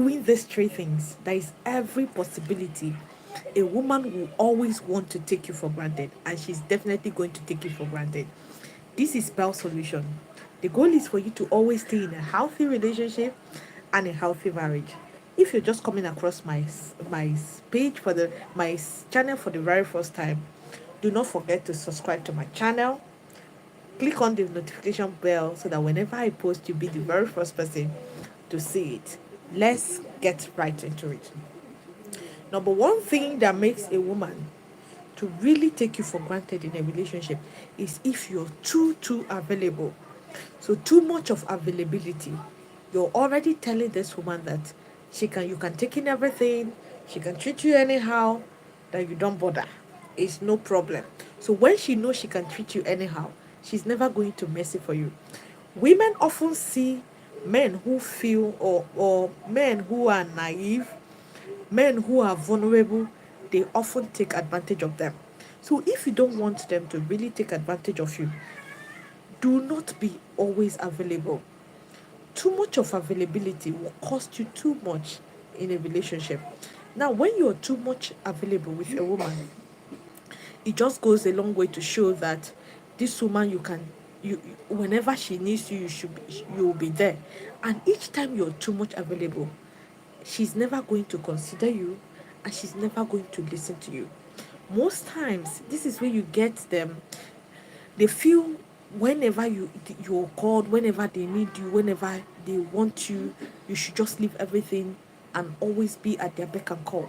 doing these three things, there is every possibility a woman will always want to take you for granted, and she's definitely going to take you for granted. This is Bell Solution. The goal is for you to always stay in a healthy relationship and a healthy marriage. If you're just coming across my page for the my channel for the very first time, do not forget to subscribe to my channel. Click on the notification bell so that whenever I post, you'll be the very first person to see it. Let's get right into it. Number one thing that makes a woman to really take you for granted in a relationship is if you're too available. So too much of availability. You're already telling this woman that you can take in everything, she can treat you anyhow, that you don't bother. It's no problem. So when she knows she can treat you anyhow, she's never going to mess it for you. Women often see men who feel or men who are naive, men who are vulnerable, they often take advantage of them. So if you don't want them to really take advantage of you, do not be always available. Too much of availability will cost you too much in a relationship. Now, when you're too much available with a woman, it just goes a long way to show that this woman you whenever she needs you, you will be there. And each time you're too much available, she's never going to consider you, and she's never going to listen to you. Most times this is where you get them. They feel whenever you're called, whenever they need you, whenever they want you, you should just leave everything and always be at their beck and call.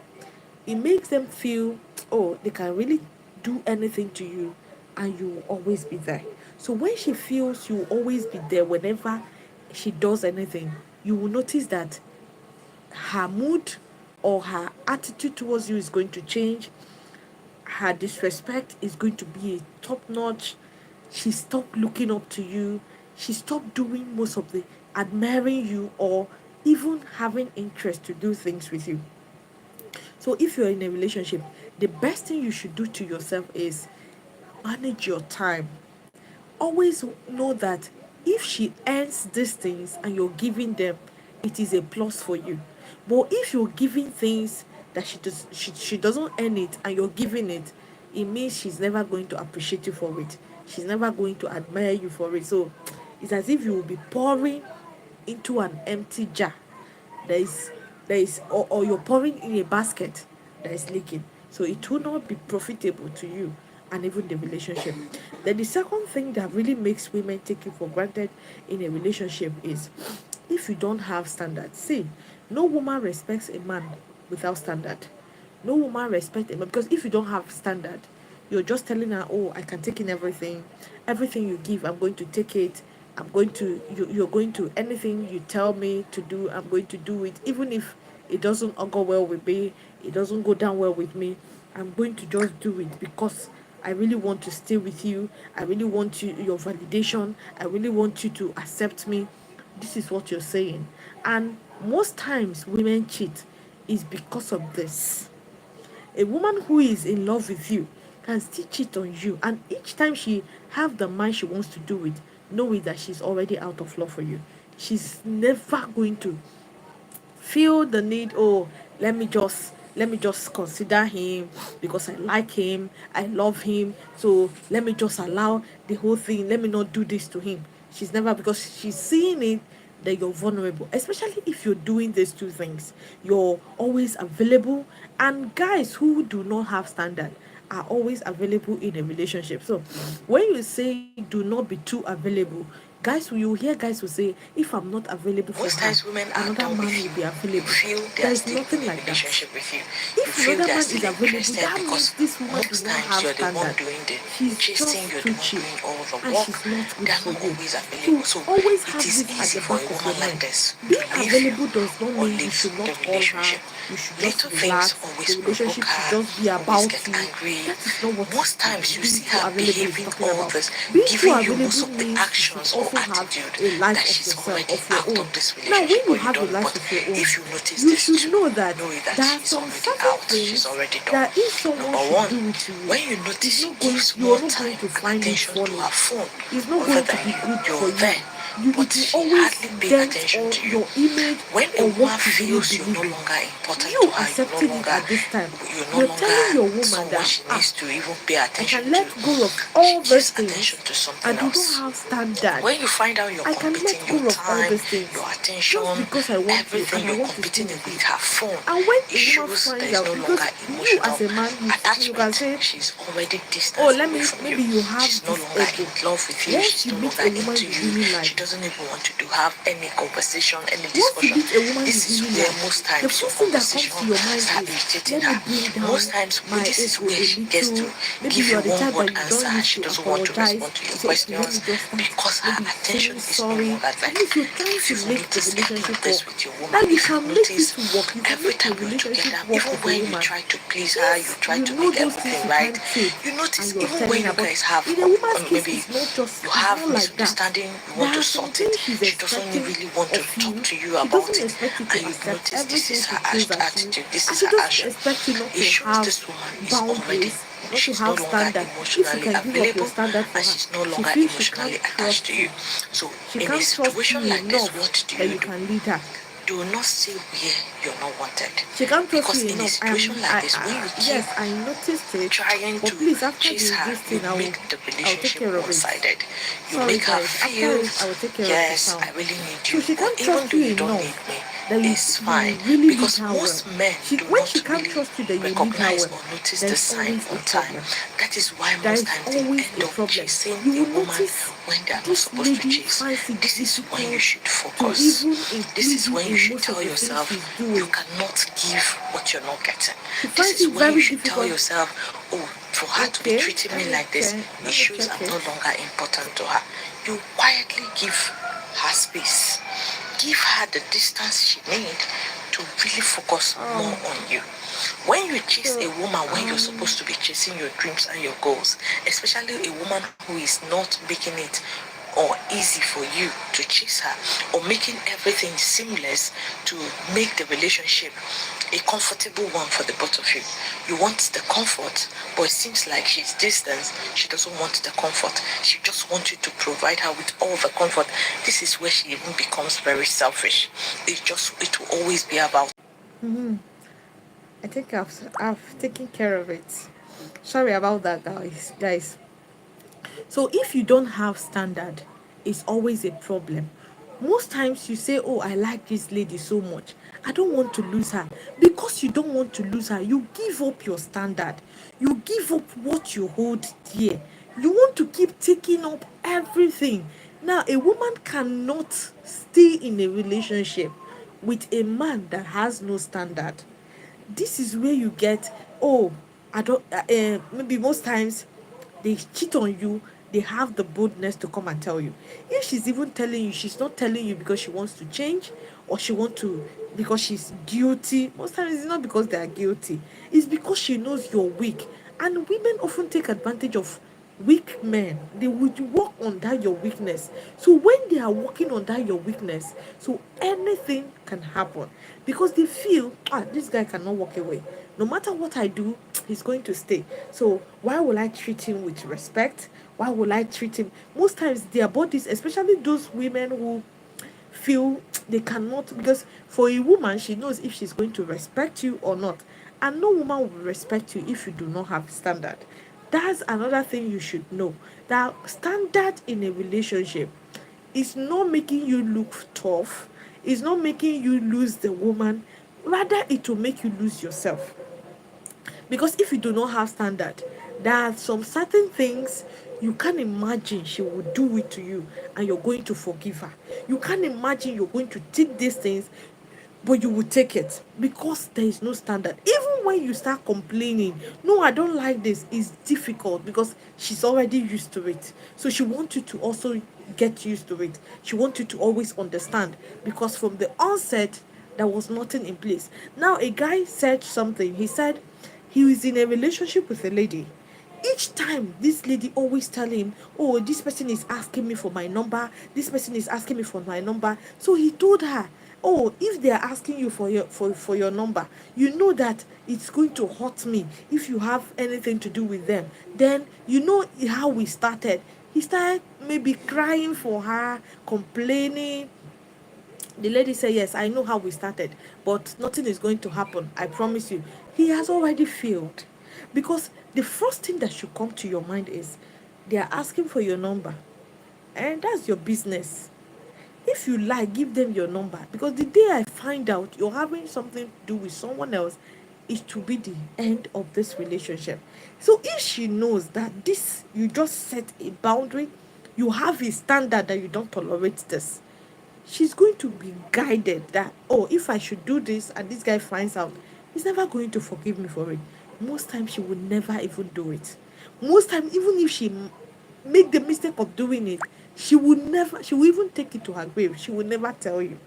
It makes them feel, oh, they can really do anything to you and you will always be there. So when she feels you will always be there whenever she does anything, you will notice that her mood or her attitude towards you is going to change. Her disrespect is going to be a top notch. She stopped looking up to you. She stopped doing most of the admiring you or even having interest to do things with you. So if you're in a relationship, the best thing you should do to yourself is manage your time. Always know that if she earns these things and you're giving them, it is a plus for you. But if you're giving things that she doesn't earn it and you're giving it, it means she's never going to appreciate you for it. She's never going to admire you for it. So it's as if you will be pouring into an empty jar. Or you're pouring in a basket that is leaking. So it will not be profitable to you and even the relationship. Then the second thing that really makes women take you for granted in a relationship is if you don't have standards. See, no woman respects a man without standard. No woman respects a man because if you don't have standard, you're just telling her, oh, I can take in everything you give, I'm going to take it. You're going to, anything you tell me to do, I'm going to do it, even if it doesn't go well with me, it doesn't go down well with me, I'm going to just do it because I really want to stay with you. I really want your validation. I really want you to accept me. This is what you're saying. And most times women cheat is because of this. A woman who is in love with you can still cheat on you, and each time she have the mind she wants to do it, knowing that she's already out of love for you. She's never going to feel the need, oh, let me just consider him because I like him, I love him, so let me just allow the whole thing, let me not do this to him. She's never, because she's seeing it that you're vulnerable, especially if you're doing these two things. You're always available, and guys who do not have standard are always available in a relationship. So when you say do not be too available, guys, you hear guys who say, if I'm not available for Most her, times women are another done man with will you. be You available. feel they are There's still in nothing a like that. relationship with you. You If feel another they are man is still available, interested that means because this woman does most not times have you're the one standard. doing the She's chasing, just you're too the one cheap, doing all the and work. she's not They good are for not you. always available. So So always it have is this at easy the for back a of your woman like mind. this to Being leave you available does not or mean you leave should not the call her, relationship. you should just Little things relax, the always provoke relationship should her, just be always about get you. angry. That is not what Most times you being see too her available is behaving talking all about. this, Being too giving you most available of the means you should actions or also have attitude a life that of she's yourself, already of your out own. of this Now, when relationship you or you have a don't. life But of your own, if you notice you this should too, know that know that there are she's some already certain out, she's things already done. that if someone Number should one, do it to you, when you it's notice she not going, gives you more are not going time to and find it attention to funny. her phone It's not rather going to than be you, good for you're you. there. you but it will she always hardly pay dent attention or to you. your image When a or woman what you really feels you're no believe in. longer important to You her, accepting it at this time, you're no you're longer telling your woman someone that she needs to even pay I attention can to, let go of she all these gives attention things. to I something do not else. have standard. When you find out you're I can competing let your go of all time, these things your just attention, because I want you everything, and I you're want to stay competing with you. with her phone, And when it a woman shows there finds is no out, longer because you emotional as a man, you can attachment. say, She's already oh, distanced let away me, from you. maybe you have She's no this longer in ego. love with you. Once She's you no meet longer a woman into you you. really like, She doesn't even want to have any conversation, any once you discussion. meet a woman you This is really where like, most the times your first thing that comes conversation to your mind start is, irritating let me her. bring Most down times, my this is ego where a she gets to little. Maybe give you you are the one type word that you answer don't and used she to doesn't want to apologize. respond to You your say, okay, let me questions just start because her maybe attention saying is no sorry. longer That there. means you're trying If to you've make the noticed any of relationship this work. with your Now woman, you if you've can make noticed it work. You can every make a time you're relationship together, work even with a when you woman. try to please her, you If try you to know make those things everything you right, can't take you and notice you're even telling when her, you but guys have in a woman's case, maybe it's not just, you it's have not like that. misunderstanding, you There want to are some sort it, things she's she doesn't expecting really want to of talk you. to you She about doesn't it, expect you and to you've accept noticed this everything is she her throws at you, attitude, this and is she her doesn't action. expect you not It to shows have this woman is already, boundaries, not to she's no have longer standard. If you emotionally can give up your available standard for and her, she's no she longer feels she emotionally can't attached to trust you. you. So She in a can't trust situation you like this, enough what do that you you do? can lead her. Do not stay where you're not wanted. She can't trust Because you in a enough. situation like this, when you keep Yes, I noticed it. trying But to please, after chase her, this you thing, make the I'll take relationship care of it. one-sided. You Sorry, make her guys. After feel, it, I will take care of the yes, I sound. really need So you, she or can't even trust though you you don't need enough me, that it's you fine. really lead Because her well. most men do When not she can't really trust you that you lead her recognize well, or notice there the is sign always a on time. problem. That is why There most is times they always end a up problem. chasing You a will woman notice when they are not this supposed to lady chase. finds it This is when you difficult should to focus. even This include is you when you in should most of tell the things yourself she's you doing. cannot give what you're not getting. She This finds is it when you very should tell difficult. yourself, oh, for her to be Okay, treating me like this, it let me shows I'm check no it. longer important to her. You quietly give her space. Give her the distance she needs to really focus more Oh, on you. When you chase a so woman when you're supposed to be chasing your dreams and your goals, especially a woman who is not making it or easy for you to chase her or making everything seamless to make the relationship a comfortable one for the both of you. You want the comfort, but it seems like she's distant. She doesn't want the comfort. She just wants you to provide her with all the comfort. This is where she even becomes very selfish. It will always be about. I think I've taken care of it. Sorry about that, guys. So if you don't have standard, it's always a problem. Most times you say, oh, I like this lady so much, I don't want to lose her. Because you don't want to lose her, you give up your standard, you give up what you hold dear. You want to keep taking up everything. Now a woman cannot stay in a relationship with a man that has no standard. This is where you get, oh, I don't maybe most times they cheat on you, they have the boldness to come and tell you. If she's even telling you, she's not telling you because she wants to change, or she want to because she's guilty. Most times it's not because they are guilty, it's because she knows you're weak. And women often take advantage of weak men. They would work under your weakness. So when they are working under your weakness, so anything can happen, because they feel, this guy cannot walk away. No matter what I do, he's going to stay. So why will I treat him with respect? Why will I treat him? Most times their bodies, especially those women who feel they cannot, because for a woman, she knows if she's going to respect you or not. And no woman will respect you if you do not have standard. That's another thing you should know. That standard in a relationship is not making you look tough, it's not making you lose the woman, rather it will make you lose yourself. Because if you do not have standard, there are some certain things you can't imagine she will do it to you and you're going to forgive her. You can't imagine you're going to take these things, but you will take it because there is no standard. Even when you start complaining, no, I don't like this, it's difficult because she's already used to it. So she wants you to also get used to it. She wants you to always understand, because from the onset there was nothing in place. Now a guy said something. He said he was in a relationship with a lady. Each time this lady always tell him, oh, this person is asking me for my number, this person is asking me for my number. So he told her, oh, if they are asking you for your number, you know that it's going to hurt me if you have anything to do with them. Then you know how we started. He started maybe crying for her, complaining. The lady said, yes, I know how we started, but nothing is going to happen, I promise you. He has already failed. Because the first thing that should come to your mind is they are asking for your number, and that's your business. If you like, give them your number, because the day I find out you're having something to do with someone else, it to be the end of this relationship. So if she knows that this, you just set a boundary, you have a standard that you don't tolerate this, she's going to be guided that, oh, if I should do this and this guy finds out, he's never going to forgive me for it. Most times she will never even do it. Most times, even if she make the mistake of doing it, she will even take it to her grave. She will never tell you.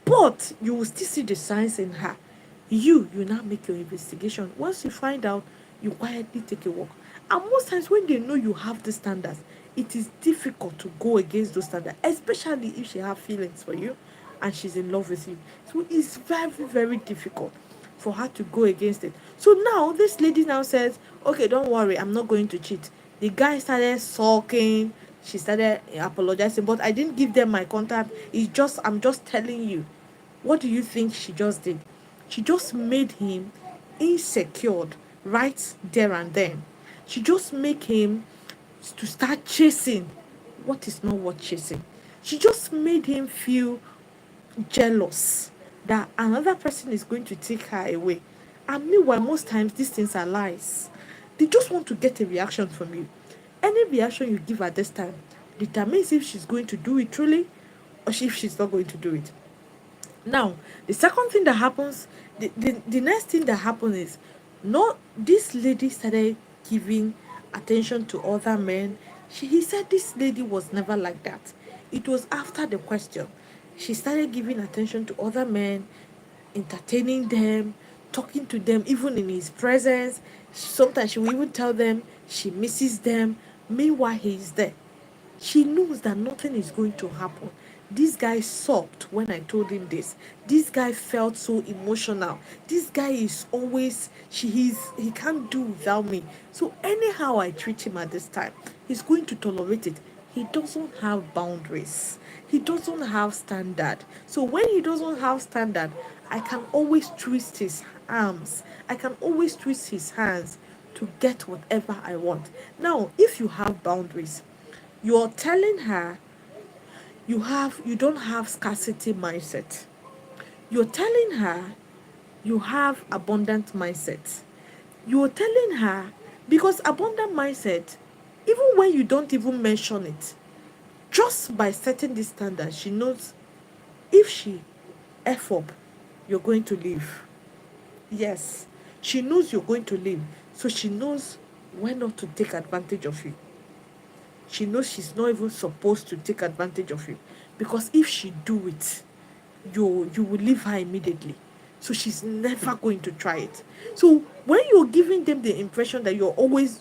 But you will still see the signs in her. You now make your investigation. Once you find out, you quietly take a walk. And most times when they know you have the standards, it is difficult to go against those standards, especially if she have feelings for you and she's in love with you. So it's very, very difficult for her to go against it. So now this lady now says, okay, don't worry, I'm not going to cheat. The guy started sulking. She started apologizing, but I didn't give them my contact. It's just, I'm just telling you. What do you think she just did? She just made him insecure right there and then. She just made him to start chasing what is not worth chasing. She just made him feel jealous that another person is going to take her away. And meanwhile, most times these things are lies. They just want to get a reaction from you. Any reaction you give at this time determines if she's going to do it truly or if she's not going to do it. Now, the second thing that happens, the next thing that happens is, no, this lady started giving attention to other men. He said this lady was never like that. It was after the question. She started giving attention to other men, entertaining them, talking to them, even in his presence. Sometimes she will even tell them she misses them. Meanwhile, he is there. She knows that nothing is going to happen. This guy sobbed when I told him this. This guy felt so emotional. This guy is always, he can't do without me. So anyhow I treat him at this time, he's going to tolerate it. He doesn't have boundaries. He doesn't have standard. So when he doesn't have standard, I can always twist his arms. I can always twist his hands to get whatever I want. Now, if you have boundaries, you're telling her you don't have scarcity mindset. You're telling her you have abundant mindset. You're telling her, because abundant mindset, even when you don't even mention it, just by setting this standard, she knows if she F up, you're going to leave. Yes, she knows you're going to leave. So she knows when not to take advantage of you. She knows she's not even supposed to take advantage of you, because if she do it, you will leave her immediately. So she's never going to try it. So when you're giving them the impression that you're always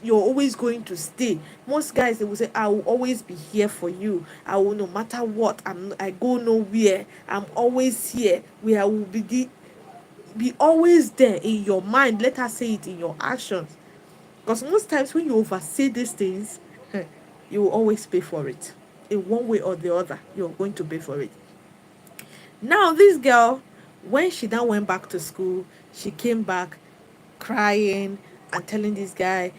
going to stay, most guys, they will say, I will always be here for you. I will, no matter what, I go nowhere, I'm always here, where I will be always there in your mind. Let her say it in your actions. Because most times when you oversay these things, you will always pay for it. In one way or the other, you're going to pay for it. Now, this girl, when she now went back to school, she came back crying and telling this guy,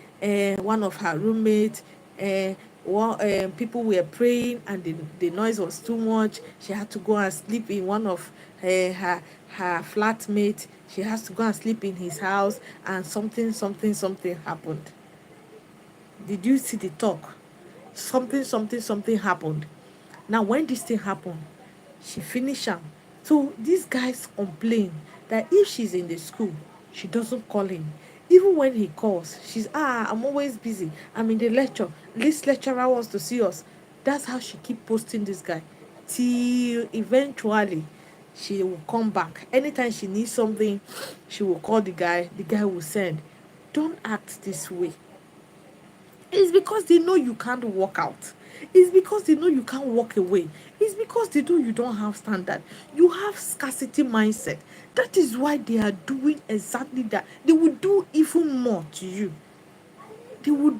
one of her roommates, people were praying and the noise was too much. She had to go and sleep in one of her flatmates. She has to go and sleep in his house, and something happened. Did you see the talk? Something happened. Now, when this thing happened, she finished am. So these guys complain that if she's in the school, she doesn't call him. Even when he calls, I'm always busy, I'm in the lecture, this lecturer wants to see us. That's how she keep posting this guy, till eventually she will come back. Anytime she needs something, she will call the guy will send. Don't act this way. It's because they know you can't walk out. It's because they know you can't walk away. It's because they know you don't have standard. You have scarcity mindset. That is why they are doing exactly that. They will do even more to you. They will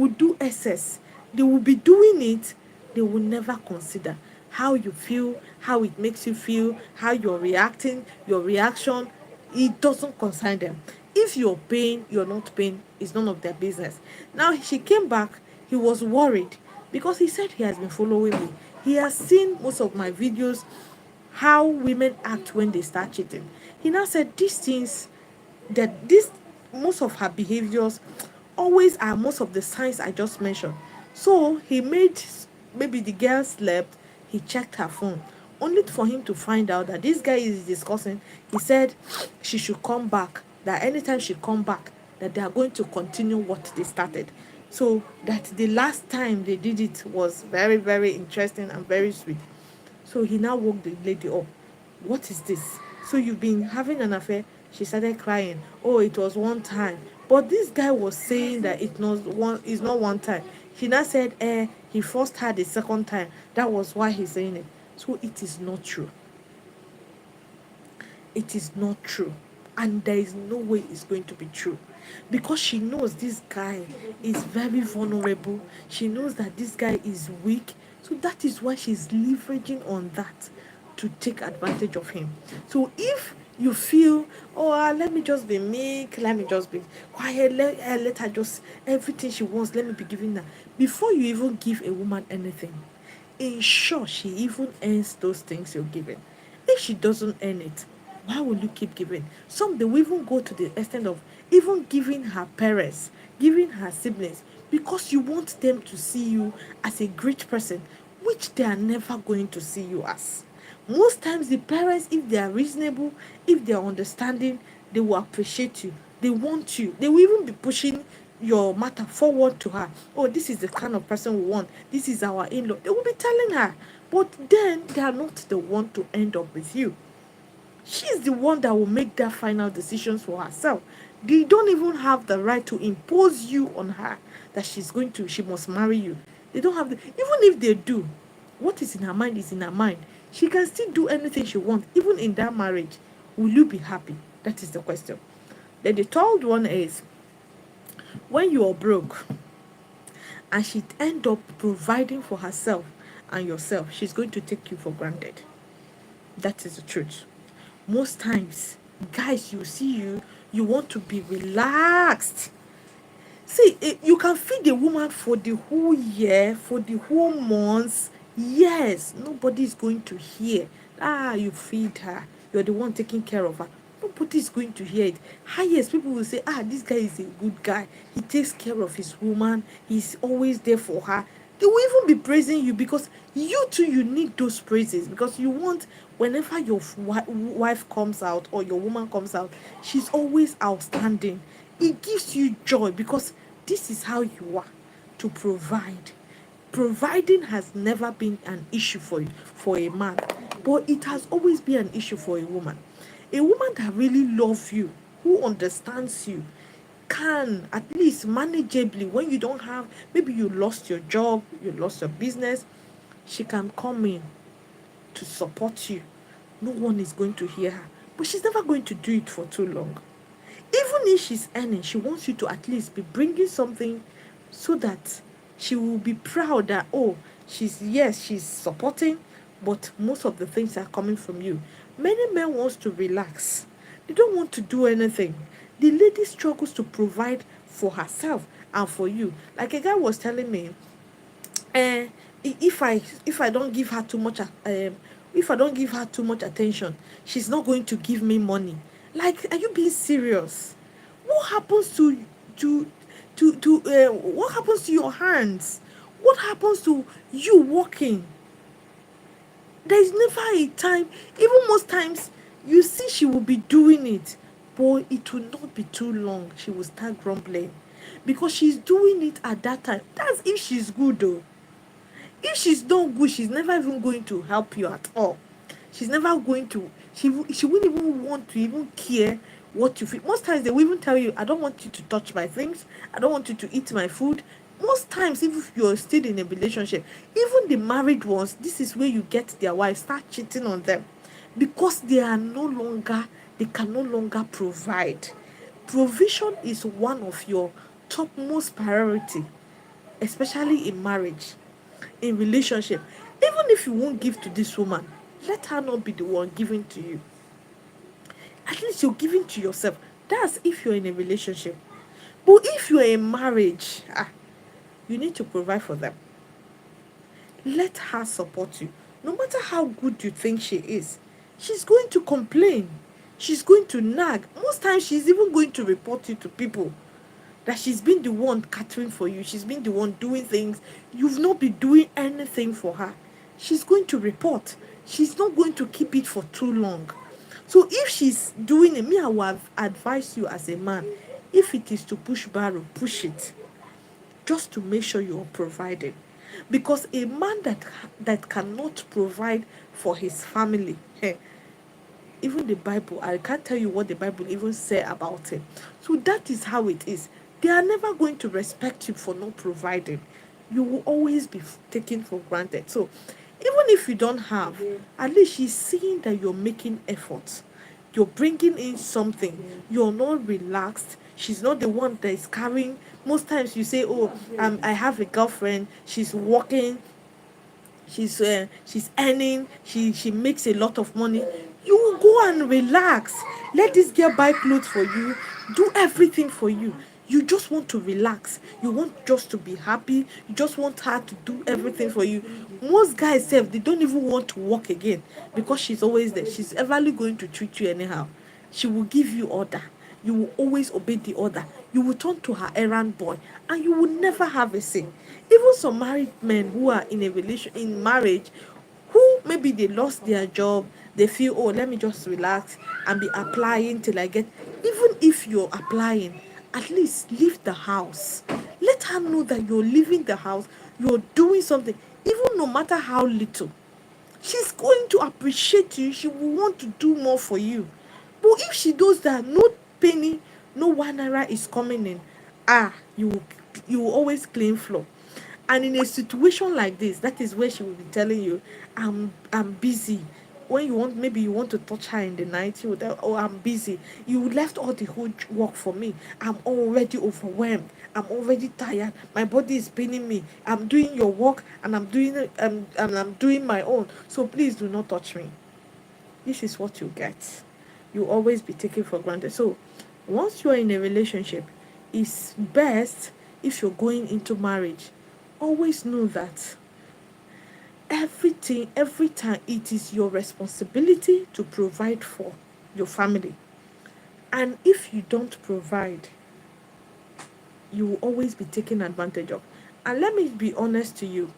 do excess. They will be doing it, they will never consider how you feel, how it makes you feel, how you're reacting, your reaction. It doesn't concern them. If you're paying, you're not paying, it's none of their business. Now she came back, he was worried because he said he has been following me. He has seen most of my videos, how women act when they start cheating. He now said these things, that this, most of her behaviors always are most of the signs I just mentioned. So he made, maybe the girl slept, he checked her phone, only for him to find out that this guy is discussing. He said she should come back, that anytime she come back, that they are going to continue what they started. So that the last time they did it was very, very interesting and very sweet. So he now woke the lady up. What is this? So you've been having an affair? She started crying. Oh, it was one time. But this guy was saying that it's not one time. She now said, he forced her the second time. That was why he's saying it. So it is not true. It is not true. And there is no way it's going to be true. Because she knows this guy is very vulnerable. She knows that this guy is weak. So that is why she's leveraging on that to take advantage of him. So if you feel, oh, let me just be meek, let me just be quiet, let her just, everything she wants, let me be giving her. Before you even give a woman anything, ensure she even earns those things you're giving. If she doesn't earn it, why will you keep giving? Some, they will even go to the extent of even giving her parents, giving her siblings, because you want them to see you as a great person, which they are never going to see you as. Most times the parents, if they are reasonable, if they are understanding, they will appreciate you. They want you. They will even be pushing your matter forward to her. Oh, this is the kind of person we want. This is our in-law. They will be telling her. But then they are not the one to end up with you. She's the one that will make that final decisions for herself. They don't even have the right to impose you on her, that she must marry you. They don't have even if they do, what is in her mind is in her mind. She can still do anything she wants, even in that marriage. Will you be happy? That is the question. Then the third one is, when you are broke and she end up providing for herself and yourself, she's going to take you for granted. That is the truth. Most times, guys, you want to be relaxed. See, you can feed a woman for the whole year, for the whole months. Yes, nobody is going to hear. You feed her. You're the one taking care of her. Nobody is going to hear it. Highest, people will say, this guy is a good guy. He takes care of his woman. He's always there for her. They will even be praising you, because you too, you need those praises, because you want, whenever your wife comes out or your woman comes out, she's always outstanding. It gives you joy, because this is how you are to provide. Providing has never been an issue for a man, but it has always been an issue for a woman. A woman that really loves you, who understands you, can at least manageably, when you don't have, maybe you lost your job, you lost your business, she can come in to support you. No one is going to hear her, but she's never going to do it for too long. Even if she's earning, she wants you to at least be bringing something, so that she will be proud that, oh, she's supporting, but most of the things are coming from you. Many men wants to relax. They don't want to do anything. The lady struggles to provide for herself and for you. Like a guy was telling me, if I don't give her too much if I don't give her too much attention, she's not going to give me money. Like, are you being serious? What happens what happens to your hands? What happens to you walking? There is never a time. Even most times, you see she will be doing it, but it will not be too long. She will start grumbling, because she's doing it at that time. That's if she's good, though. If she's not good, she's never even going to help you at all. She's never going to, she wouldn't even want to even care what you feel. Most times they will even tell you, I don't want you to touch my things, I don't want you to eat my food. Most times, if you're still in a relationship, even the married ones, this is where you get their wives start cheating on them, because they can no longer provide. Provision is one of your topmost priority. especially in marriage, in relationship. Even if you won't give to this woman, let her not be the one giving to you. At least you're giving to yourself. That's if you're in a relationship. But if you're in marriage, you need to provide for them. Let her support you. No matter how good you think she is, she's going to complain. She's going to nag. Most times, she's even going to report you to people that she's been the one catering for you. She's been the one doing things. You've not been doing anything for her. She's going to report. She's not going to keep it for too long. So if she's doing it, me, I will advise you as a man, if it is to push barrel, push it. Just to make sure you're providing. Because a man that cannot provide for his family, even the Bible, I can't tell you what the Bible even say about it. So that is how it is. They are never going to respect you for not providing. You will always be taken for granted. So even if you don't have, at least she's seeing that you're making efforts. You're bringing in something. You're not relaxed. She's not the one that is carrying. Most times you say, "Oh, I have a girlfriend. She's working. She's earning. She makes a lot of money." You will go and relax. Let this girl buy clothes for you, do everything for you. You just want to relax. You want just to be happy. You just want her to do everything for you. Most guys say they don't even want to work again because she's always there. She's everly going to treat you anyhow. She will give you order. You will always obey the order. You will turn to her errand boy, and you will never have a say. Even some married men who are in marriage, who maybe they lost their job, they feel, oh, let me just relax and be applying till I get. Even if you're applying, at least leave the house. Let her know that you're leaving the house, you're doing something, even no matter how little. She's going to appreciate you. She will want to do more for you. But if she does that, no penny, no 1 naira is coming in, you will always claim floor. And in a situation like this, that is where she will be telling you, I'm busy. When you want, maybe you want to touch her in the night, you will tell, oh, I'm busy. You left all the whole work for me. I'm already overwhelmed. I'm already tired. My body is paining me. I'm doing your work and I'm doing it, and I'm doing my own. So please do not touch me. This is what you get. You always be taken for granted. So once you are in a relationship, it's best, if you're going into marriage, always know that everything, every time, it is your responsibility to provide for your family. And if you don't provide, you will always be taken advantage of. And let me be honest to you,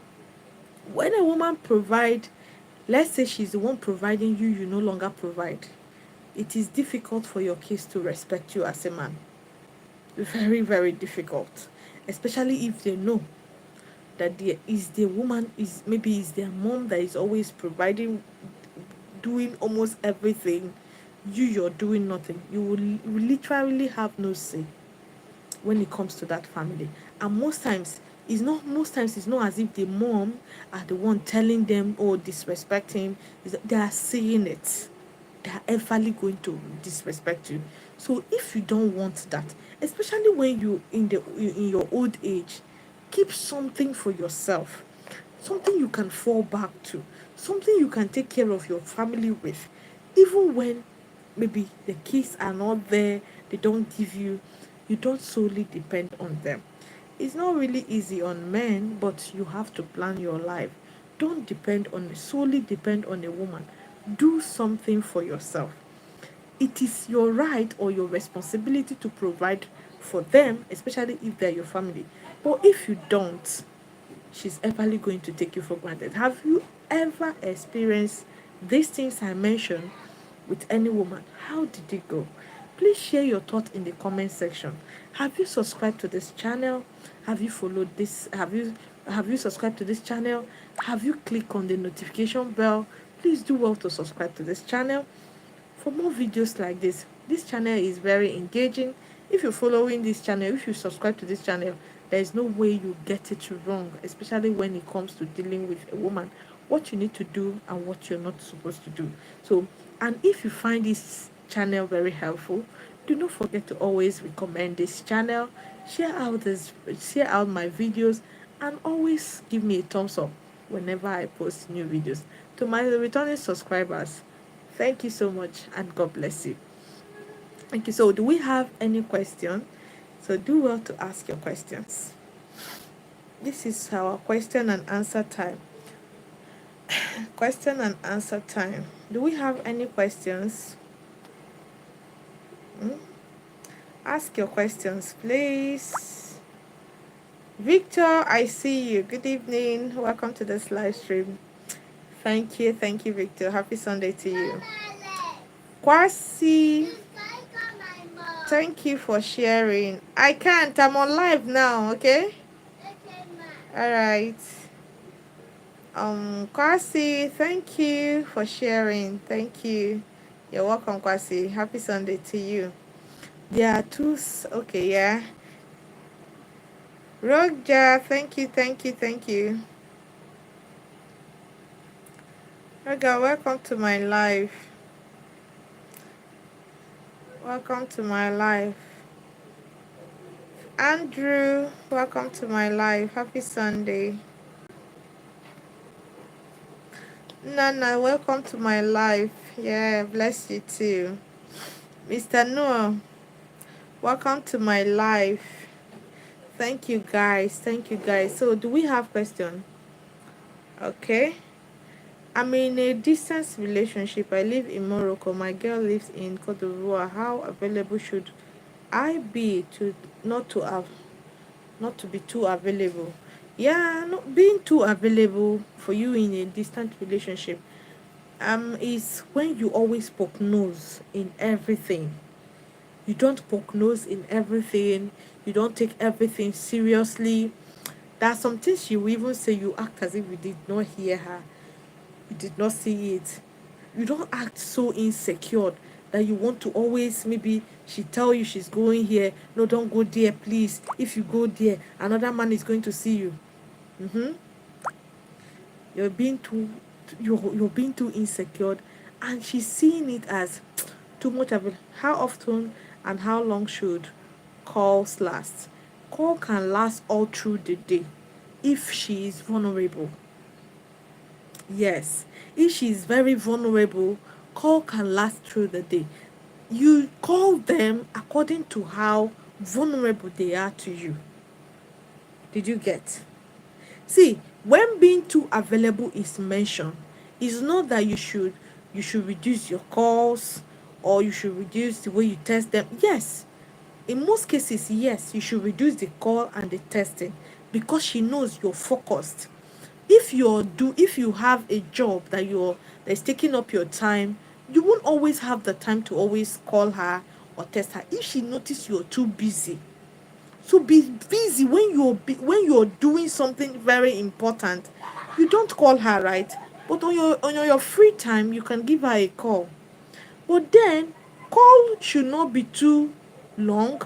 when a woman provide, let's say she's the one providing you, you no longer provide, it is difficult for your kids to respect you as a man. Very, very difficult. Especially if they know that there is the woman, is maybe is their mom that is always providing, doing almost everything. You're doing nothing. You will literally have no say when it comes to that family. And most times it's not as if the mom are the one telling them or disrespecting. They are saying it. They are everly going to disrespect you. So if you don't want that, especially when you in your old age, keep something for yourself, something you can fall back to, something you can take care of your family with, even when maybe the kids are not there, they don't give you, you don't solely depend on them. It's not really easy on men, but you have to plan your life. Don't solely depend on a woman. Do something for yourself. It is your right or your responsibility to provide for them, especially if they're your family. But if you don't, she's everly going to take you for granted. Have you ever experienced these things I mentioned with any woman? How did it go? Please share your thoughts in the comment section. Have you subscribed to this channel? Have you followed this? Have you subscribed to this channel? Have you clicked on the notification bell? Please do well to subscribe to this channel for more videos like this. This channel is very engaging. If you're following this channel, if you subscribe to this channel, there is no way you get it wrong, especially when it comes to dealing with a woman, what you need to do and what you're not supposed to do. So, and if you find this channel very helpful, do not forget to always recommend this channel, share out my videos, and always give me a thumbs up whenever I post new videos. To my returning subscribers, thank you so much and God bless you. Thank you. So, do we have any question? So, do well to ask your questions. This is our question and answer time. Question and answer time. Do we have any questions? Hmm? Ask your questions, please. Victor, I see you. Good evening. Welcome to this live stream. Thank you. Thank you, Victor. Happy Sunday to you. Kwasi, thank you for sharing. I can't. I'm on live now, okay? All right. Kwasi, thank you for sharing. Thank you. You're welcome, Kwasi. Happy Sunday to you. There are two. Okay, yeah. Rogja, thank you, thank you, thank you. Rogja, welcome to my live. Welcome to my live. Andrew, welcome to my live. Happy Sunday. Nana, welcome to my live. Yeah, bless you too. Mr. Noah, welcome to my live. Thank you guys. Thank you guys. So do we have question? Okay. I'm in a distance relationship. I live in Morocco. My girl lives in Cote d'Ivoire. How available should I be to not to have not to be too available? Yeah, not being too available for you in a distant relationship is when you always poke nose in everything. You don't poke nose in everything. You don't take everything seriously. There are some things you even say, you act as if you did not hear her. You did not see it. You don't act so insecure that you want to always, maybe she tell you she's going here. No, don't go there, please. If you go there, another man is going to see you. Mm-hmm. You're being too you're being too insecure, and she's seeing it as too much of it. How often and how long should calls last? Call can last all through the day if she is vulnerable. Yes, if she is very vulnerable, call can last through the day. You call them according to how vulnerable they are to you. Did you get? See, when being too available is mentioned, it's not that you should reduce your calls or you should reduce the way you test them. Yes, in most cases, yes, you should reduce the call and the testing because she knows you're focused. If you have a job that's taking up your time, you won't always have the time to always call her or test her. If she notices you're too busy, so be busy when you're doing something very important. You don't call her, right? But on your free time, you can give her a call. But then, call should not be too long,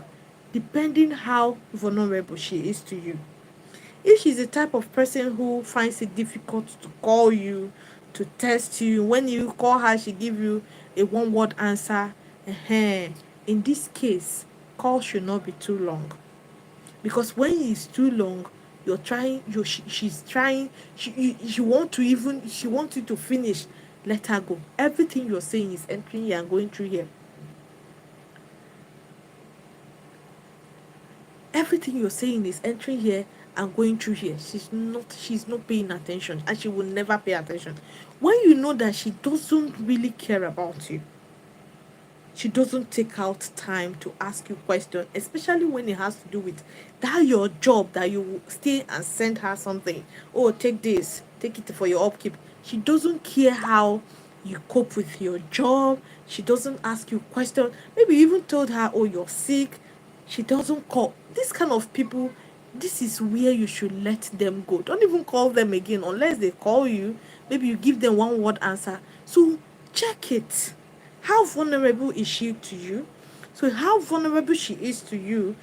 depending how vulnerable she is to you. If she's the type of person who finds it difficult to call you, to test you, when you call her, she give you a one-word answer. In this case, call should not be too long, because when it's too long, you're trying. She's trying. She wants you to finish. Let her go. Everything you're saying is entering here and going through here. Everything you're saying is entering here and going through here. She's not paying attention, and she will never pay attention. When you know that she doesn't really care about you, she doesn't take out time to ask you questions, especially when it has to do with that your job, that you stay and send her something. Oh, take this, take it for your upkeep. She doesn't care how you cope with your job. She doesn't ask you questions. Maybe you even told her, oh, you're sick. She doesn't call. This kind of people, this is where you should let them go. Don't even call them again unless they call you. Maybe you give them one word answer. So check it. How vulnerable is she to you? So how vulnerable she is to you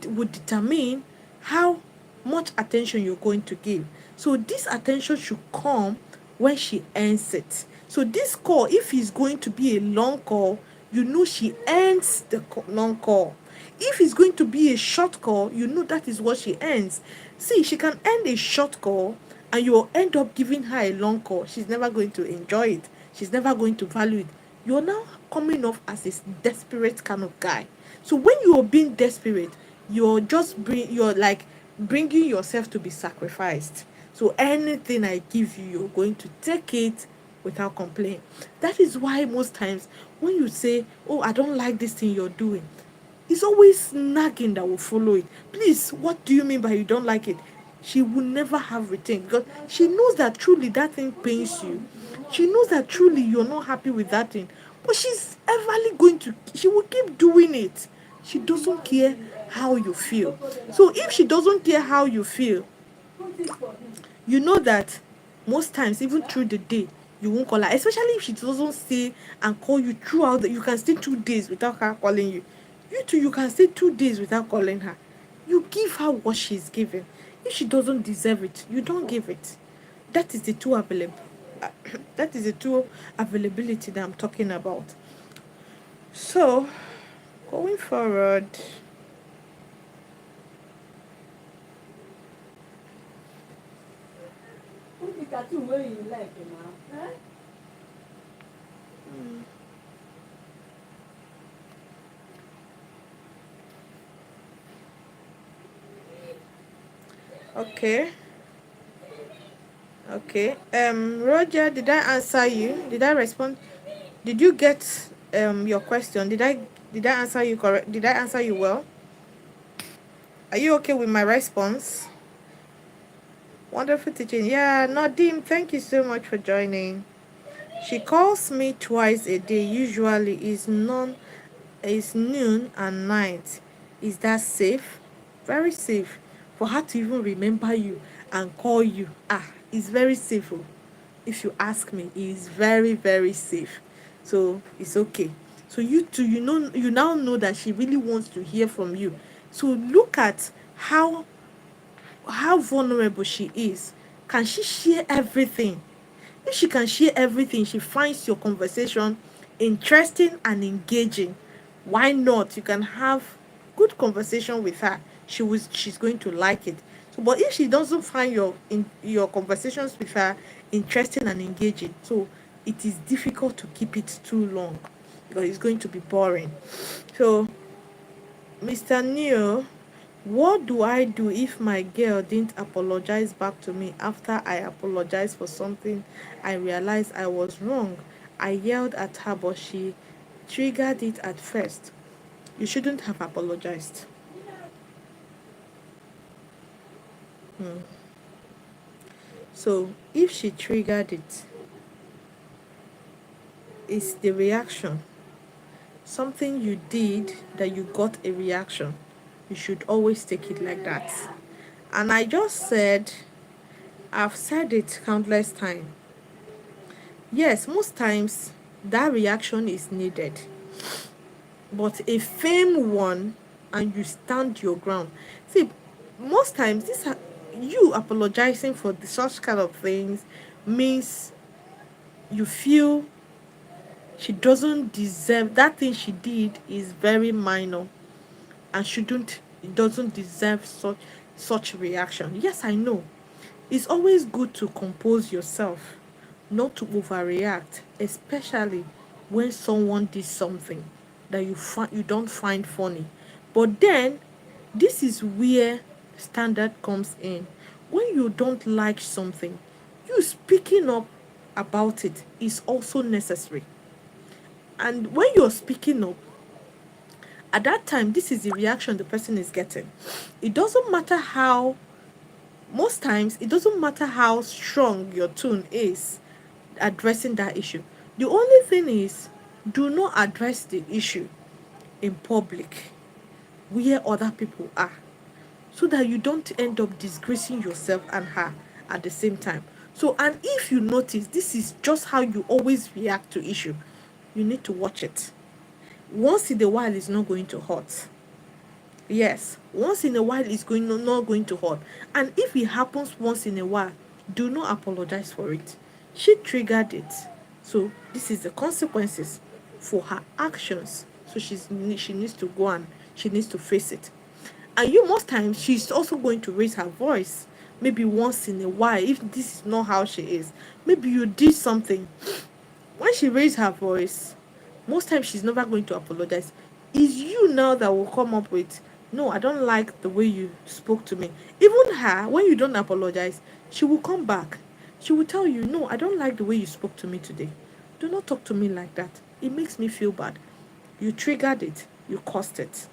would determine how much attention you're going to give. So this attention should come when she ends it. So this call, if it's going to be a long call, you know she ends the long call. If it's going to be a short call, you know that is what she ends. See, she can end a short call and you'll end up giving her a long call. She's never going to enjoy it. She's never going to value it. You're now coming off as a desperate kind of guy. So when you're being desperate, you're like bringing yourself to be sacrificed. So anything I give you, you're going to take it without complaint. That is why most times when you say, "Oh, I don't like this thing you're doing," it's always nagging that will follow it. Please, what do you mean by you don't like it? She will never have retained because she knows that truly that thing pains you. She knows that truly you're not happy with that thing. But she will keep doing it. She doesn't care how you feel. So if she doesn't care how you feel, you know that most times, even through the day, you won't call her, especially if she doesn't stay and call you throughout you can stay 2 days without her calling you. You too, you can stay 2 days without calling her. You give her what she's giving. If she doesn't deserve it, you don't give it. That is the two available. That is the two availability that I'm talking about. So, going forward, okay, okay. Roger, did I answer you? Did I respond? Did you get your question? Did I answer you correct? Did I answer you well? Are you okay with my response? Wonderful teaching. Yeah, Nadim, thank you so much for joining. She calls me twice a day. Usually is noon and night. Is that safe? Very safe. For her to even remember you and call you. It's very safe. If you ask me, it is very, very safe. So it's okay. So you too, you now know that she really wants to hear from you. So look at how vulnerable she is. Can she share everything? If she can share everything, she finds your conversation interesting and engaging. Why not? You can have good conversation with her. She's going to like it. So, but if she doesn't find your conversations with her interesting and engaging, so it is difficult to keep it too long because it's going to be boring. So, Mr. Neo, what do I do if my girl didn't apologize back to me after I apologized for something I realized I was wrong? I yelled at her, but she triggered it at first. You shouldn't have apologized. So, if she triggered it, it's the reaction. Something you did that you got a reaction. You should always take it like that. And I've said it countless times. Yes, most times that reaction is needed, but a firm one and you stand your ground. See, most times you apologizing for such kind of things means you feel she doesn't deserve that thing she did is very minor and shouldn't it doesn't deserve such reaction. Yes, I know. It's always good to compose yourself, not to overreact, especially when someone did something that you don't find funny. But then this is where standard comes in. When you don't like something, you speaking up about it is also necessary. And when you're speaking up, at that time, this is the reaction the person is getting. It doesn't matter how, most times, it doesn't matter how strong your tone is addressing that issue. The only thing is, do not address the issue in public where other people are so that you don't end up disgracing yourself and her at the same time. So, and if you notice this is just how you always react to issue, you need to watch it. Once in a while, it's not going to hurt. Yes, once in a while it's not going to hurt. And if it happens once in a while, do not apologize for it. She triggered it. So this is the consequences for her actions. So she needs to go and she needs to face it. And you, most times, she's also going to raise her voice. Maybe once in a while, if this is not how she is. Maybe you did something. When she raised her voice, most times she's never going to apologize. It's you now that will come up with, no, I don't like the way you spoke to me. Even her, when you don't apologize, she will come back. She will tell you, no, I don't like the way you spoke to me today. Do not talk to me like that. It makes me feel bad. You triggered it, you caused it.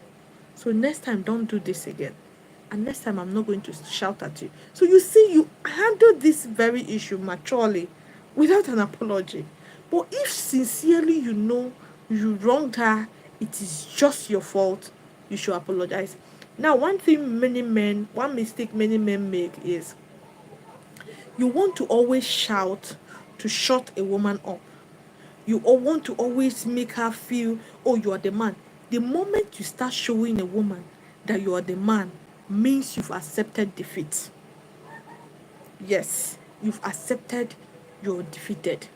So next time, don't do this again. And next time, I'm not going to shout at you. So you see, you handle this very issue maturely without an apology. But if sincerely you know you wronged her, it is just your fault, you should apologize. Now, one mistake many men make is you want to always shout to shut a woman up. You want to always make her feel, oh, you are the man. The moment you start showing a woman that you are the man, means you've accepted defeat. Yes, you've accepted you're defeated.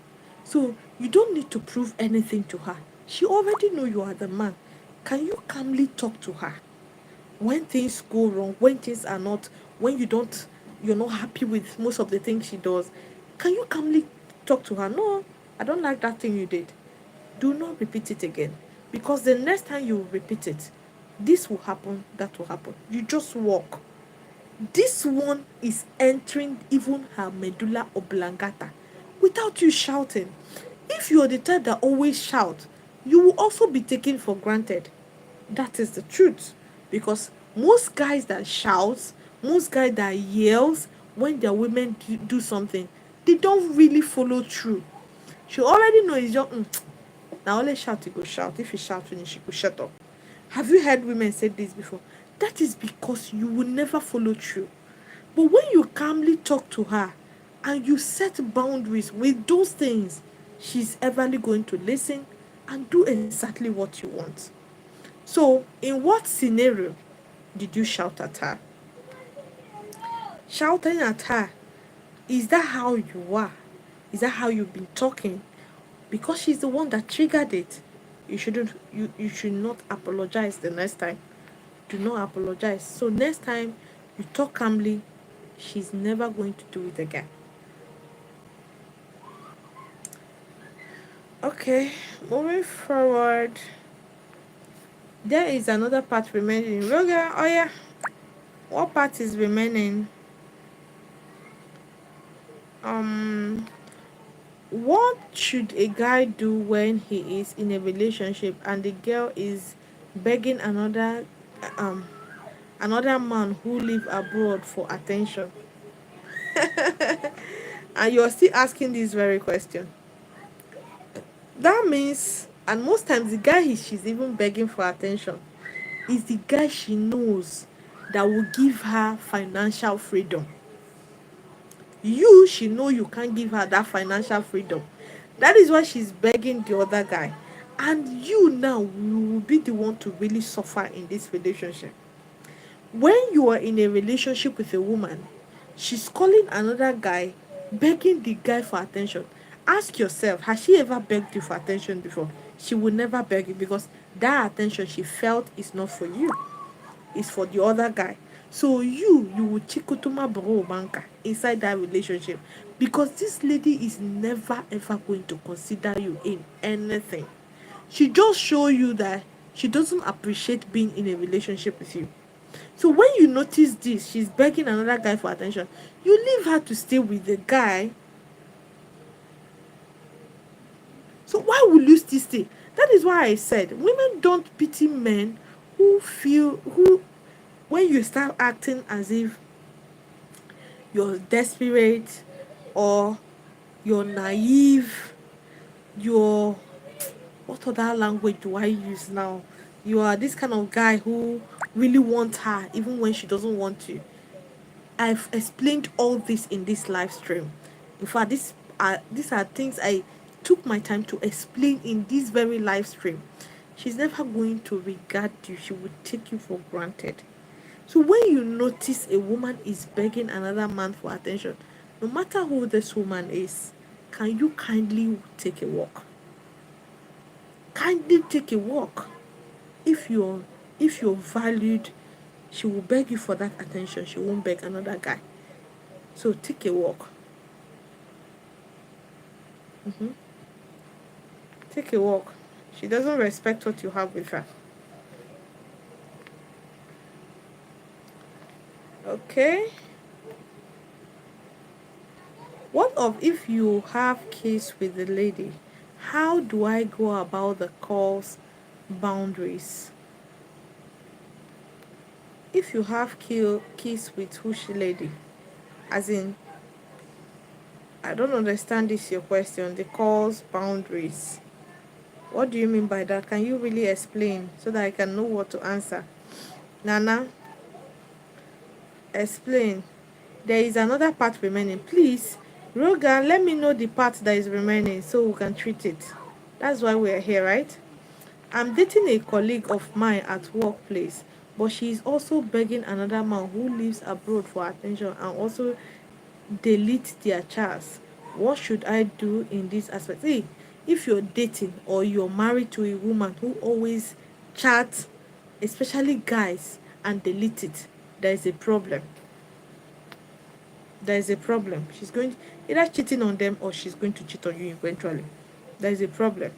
So you don't need to prove anything to her. She already know you are the man. Can you calmly talk to her? When things go wrong, when things are not, when you're not happy with most of the things she does, can you calmly talk to her? No, I don't like that thing you did. Do not repeat it again. Because the next time you repeat it, this will happen, that will happen. You just walk. This one is entering even her medulla oblongata without you shouting. If you're the type that always shout, you will also be taken for granted. That is the truth. Because most guys that shout, most guys that yells when their women do something, they don't really follow through. She already know it's just now only shout, you go shout. If you shout finish, you go shut up. Have you heard women say this before? That is because you will never follow through. But when you calmly talk to her and you set boundaries with those things, she's everly going to listen and do exactly what you want. So, in what scenario did you shout at her? Shouting at her, is that how you are? Is that how you've been talking? Because she's the one that triggered it. You should not apologize the next time. Do not apologize. So next time you talk calmly, she's never going to do it again. Okay, moving forward. There is another part remaining. Roger, oh yeah. What part is remaining? Um what should a guy do when he is in a relationship and the girl is begging um another man who live abroad for attention? And you're still asking this very question. That means, and most times the guy she's even begging for attention is the guy she knows that will give her financial freedom. She know you can't give her that financial freedom. That is why she's begging the other guy. And you now will be the one to really suffer in this relationship. When you are in a relationship with a woman, she's calling another guy, begging the guy for attention. Ask yourself, has she ever begged you for attention before? She will never beg you because that attention she felt is not for you, it's for the other guy. So you will chikutuma bro banka inside that relationship because this lady is never ever going to consider you in anything. She just show you that she doesn't appreciate being in a relationship with you. So when you notice this, she's begging another guy for attention, you leave her to stay with the guy. So why will you still stay? That is why I said women don't pity men who when you start acting as if you're desperate or you're naive, you're what other language do I use now? You are this kind of guy who really wants her even when she doesn't want you. I've explained all this in this live stream. In fact, these are things I took my time to explain in this very live stream. She's never going to regard you. She would take you for granted. So when you notice a woman is begging another man for attention, no matter who this woman is, can you kindly take a walk? Kindly take a walk. If you're valued, She will beg you for that attention. She won't beg another guy. So take a walk. Mm-hmm. Take a walk. She doesn't respect what you have with her. Okay. What of if you have kiss with the lady? How do I go about the calls boundaries? If you have kiss with which lady? As in, I don't understand this your question. The calls boundaries. What do you mean by that? Can you really explain so that I can know what to answer? Nana, explain. There is another part remaining. Please, Rogan, let me know the part that is remaining so we can treat it. That's why we're here, right? I'm dating a colleague of mine at workplace, but she is also begging another man who lives abroad for attention and also delete their chats. What should I do in this aspect? See, if you're dating or you're married to a woman who always chats, especially guys, and delete it, there is a problem. There is a problem. She's going either cheating on them or she's going to cheat on you eventually. There is a problem.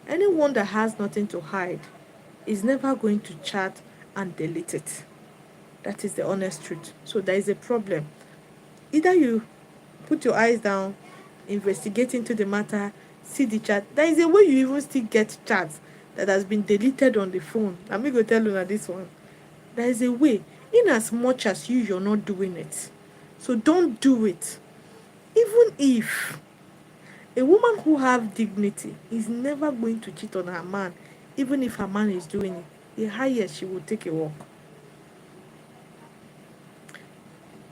Anyone that has nothing to hide is never going to chat and delete it. That is the honest truth. So there is a problem. Either you put your eyes down, investigate into the matter, see the chat. There is a way you even still get chats that has been deleted on the phone. I'm going to tell you this one. There is a way, in as much as you're not doing it. So don't do it. Even if a woman who have dignity is never going to cheat on her man, even if her man is doing it, the highest she will take a walk.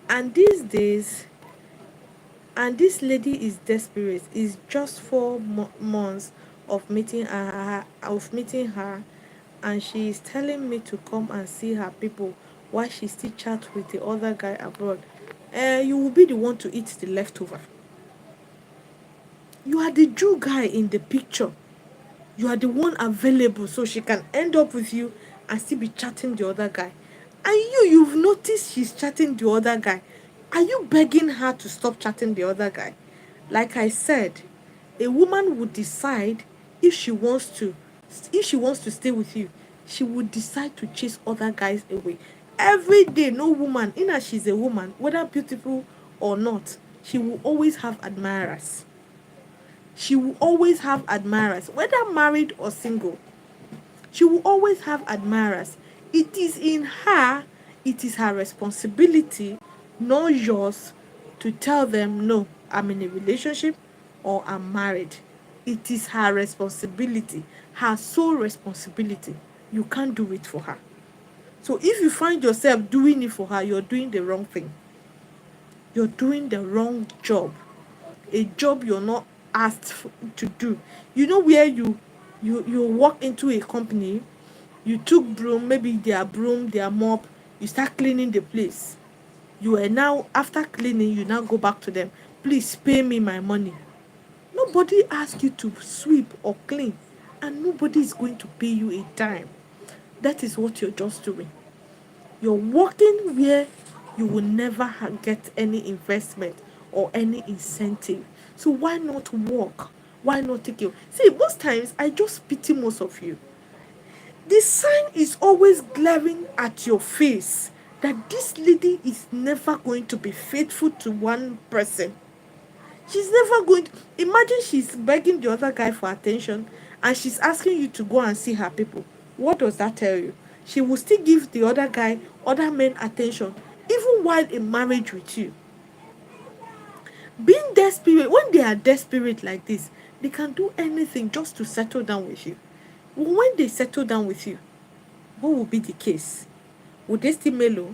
And these days, and this lady is desperate. It's just 4 months of meeting her, and she is telling me to come and see her people while she still chat with the other guy abroad. You will be the one to eat the leftover. You are the Jew guy in the picture. You are the one available so she can end up with you and still be chatting the other guy. And you've noticed she's chatting the other guy. Are you begging her to stop chatting the other guy? Like I said, a woman would decide if she wants to stay with you, she would decide to chase other guys away. Every day, no woman, in as she's a woman, whether beautiful or not, she will always have admirers. She will always have admirers, whether married or single. She will always have admirers. It is her responsibility, not yours, to tell them, no, I'm in a relationship or I'm married. It is her responsibility, her sole responsibility. You can't do it for her. So if you find yourself doing it for her, you're doing the wrong thing. You're doing the wrong job. A job you're not asked to do. You know where you walk into a company, you took broom, maybe their mop, you start cleaning the place. You are now, after cleaning, you now go back to them. Please pay me my money. Nobody asked you to sweep or clean, and nobody is going to pay you a dime. That is what you're just doing. You're working where you will never get any investment or any incentive. So why not work? Why not take it? See, most times I just pity most of you. The sign is always glaring at your face that this lady is never going to be faithful to one person. She's never going to. Imagine she's begging the other guy for attention and she's asking you to go and see her people. What does that tell you? She will still give the other guy, other men attention, even while in marriage with you. Being desperate, when they are desperate like this, they can do anything just to settle down with you. When they settle down with you, what will be the case? Would they still mellow?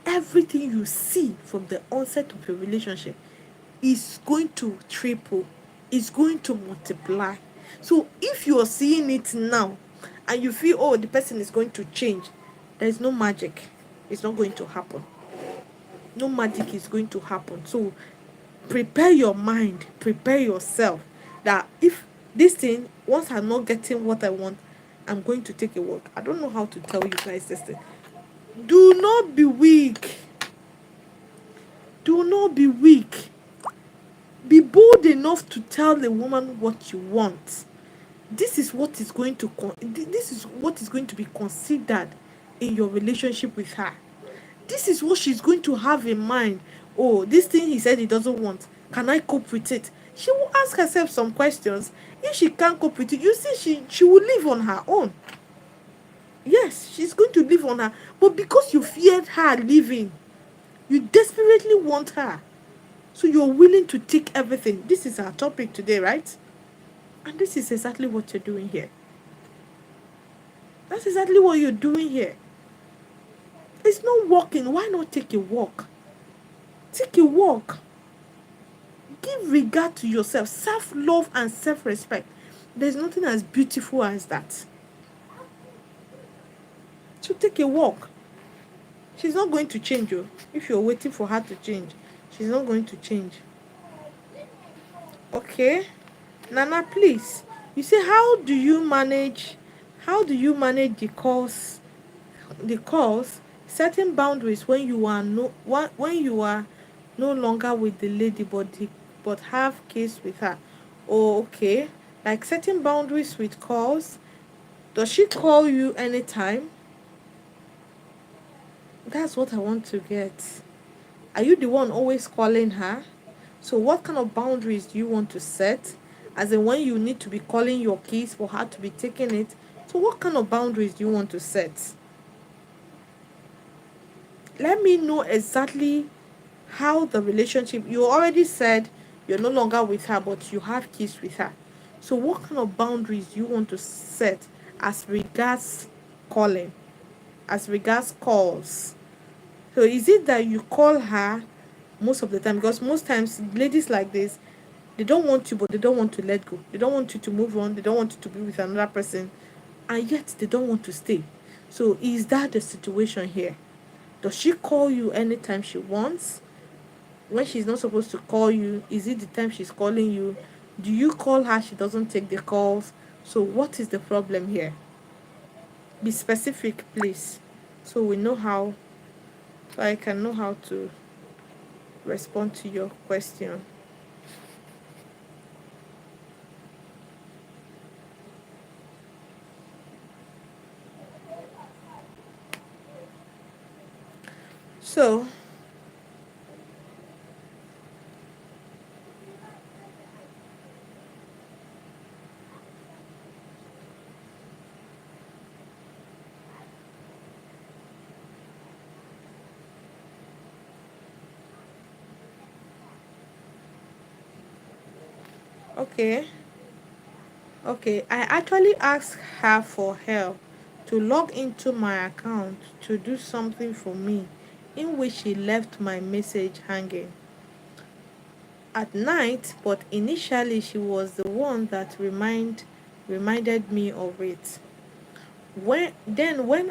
Everything you see from the onset of your relationship is going to triple, is going to multiply. So if you are seeing it now and you feel, oh, the person is going to change, there is no magic. It's not going to happen. No magic is going to happen. So prepare your mind, prepare yourself that if this thing, once I'm not getting what I want, I'm going to take a walk. I don't know how to tell you guys this thing. Do not be weak. Do not be weak. Be bold enough to tell a woman what you want. This is what is going to this is what is going to be considered in your relationship with her. This is what she's going to have in mind. Oh, this thing he said he doesn't want, can I cope with it? She will ask herself some questions. If she can't cope with it, you see, she will live on her own. Yes, she's going to live on her, but because you feared her leaving, you desperately want her, so you're willing to take everything. This is our topic today, right? And this is exactly what you're doing here. That's exactly what you're doing here. It's not walking. Why not take a walk? Take a walk. Give regard to yourself. Self-love and self-respect. There's nothing as beautiful as that. So take a walk. She's not going to change you. If you're waiting for her to change, she's not going to change. Okay? Nana, please. You say, how do you manage the calls, setting boundaries when you are no longer with the lady, but have case with her? Oh, okay. Like setting boundaries with calls. Does she call you anytime? That's what I want to get. Are you the one always calling her? So what kind of boundaries do you want to set? As in, when you need to be calling your keys for her to be taking it. So what kind of boundaries do you want to set? Let me know exactly how the relationship. You already said you're no longer with her, but you have keys with her. So what kind of boundaries do you want to set as regards calling, as regards calls? So is it that you call her most of the time? Because most times ladies like this, they don't want you, but they don't want to let go. They don't want you to move on. They don't want you to be with another person, and yet they don't want to stay. So is that the situation here? Does she call you anytime she wants? When she's not supposed to call you, is it the time she's calling you? Do you call her, she doesn't take the calls? So what is the problem here? Be specific, please, so we know how, so I can know how to respond to your question. So okay, I actually asked her for help to log into my account to do something for me, in which she left my message hanging at night, but initially she was the one that reminded me of it. When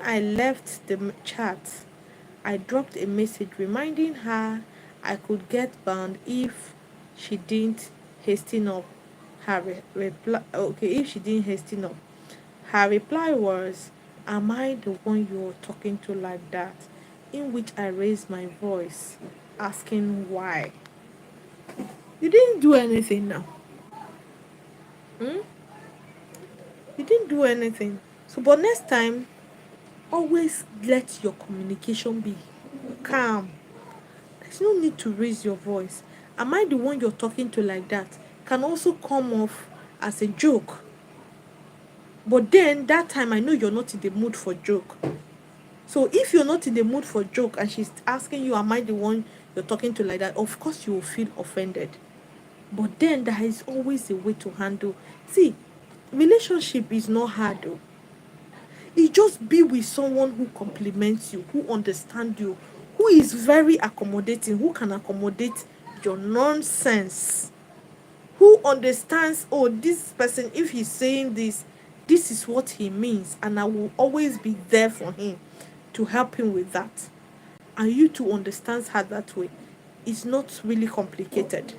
I left the chat, I dropped a message reminding her I could get banned if she didn't hasten up her reply. Okay, if she didn't hasten up. Her reply was, "Am I the one you're talking to like that?" In which I raised my voice, asking why. You didn't do anything now. Hmm? You didn't do anything. So, but next time, always let your communication be calm. There's no need to raise your voice. Am I the one you're talking to like that? Can also come off as a joke. But then that time I know you're not in the mood for joke. So if you're not in the mood for joke and she's asking you, am I the one you're talking to like that? Of course you will feel offended. But then there is always a way to handle. See, relationship is not hard though. It just be with someone who compliments you, who understands you, who is very accommodating, who can accommodate your nonsense, who understands, oh, this person, if he's saying this, this is what he means, and I will always be there for him to help him with that. And you to understand her that way. It's not really complicated.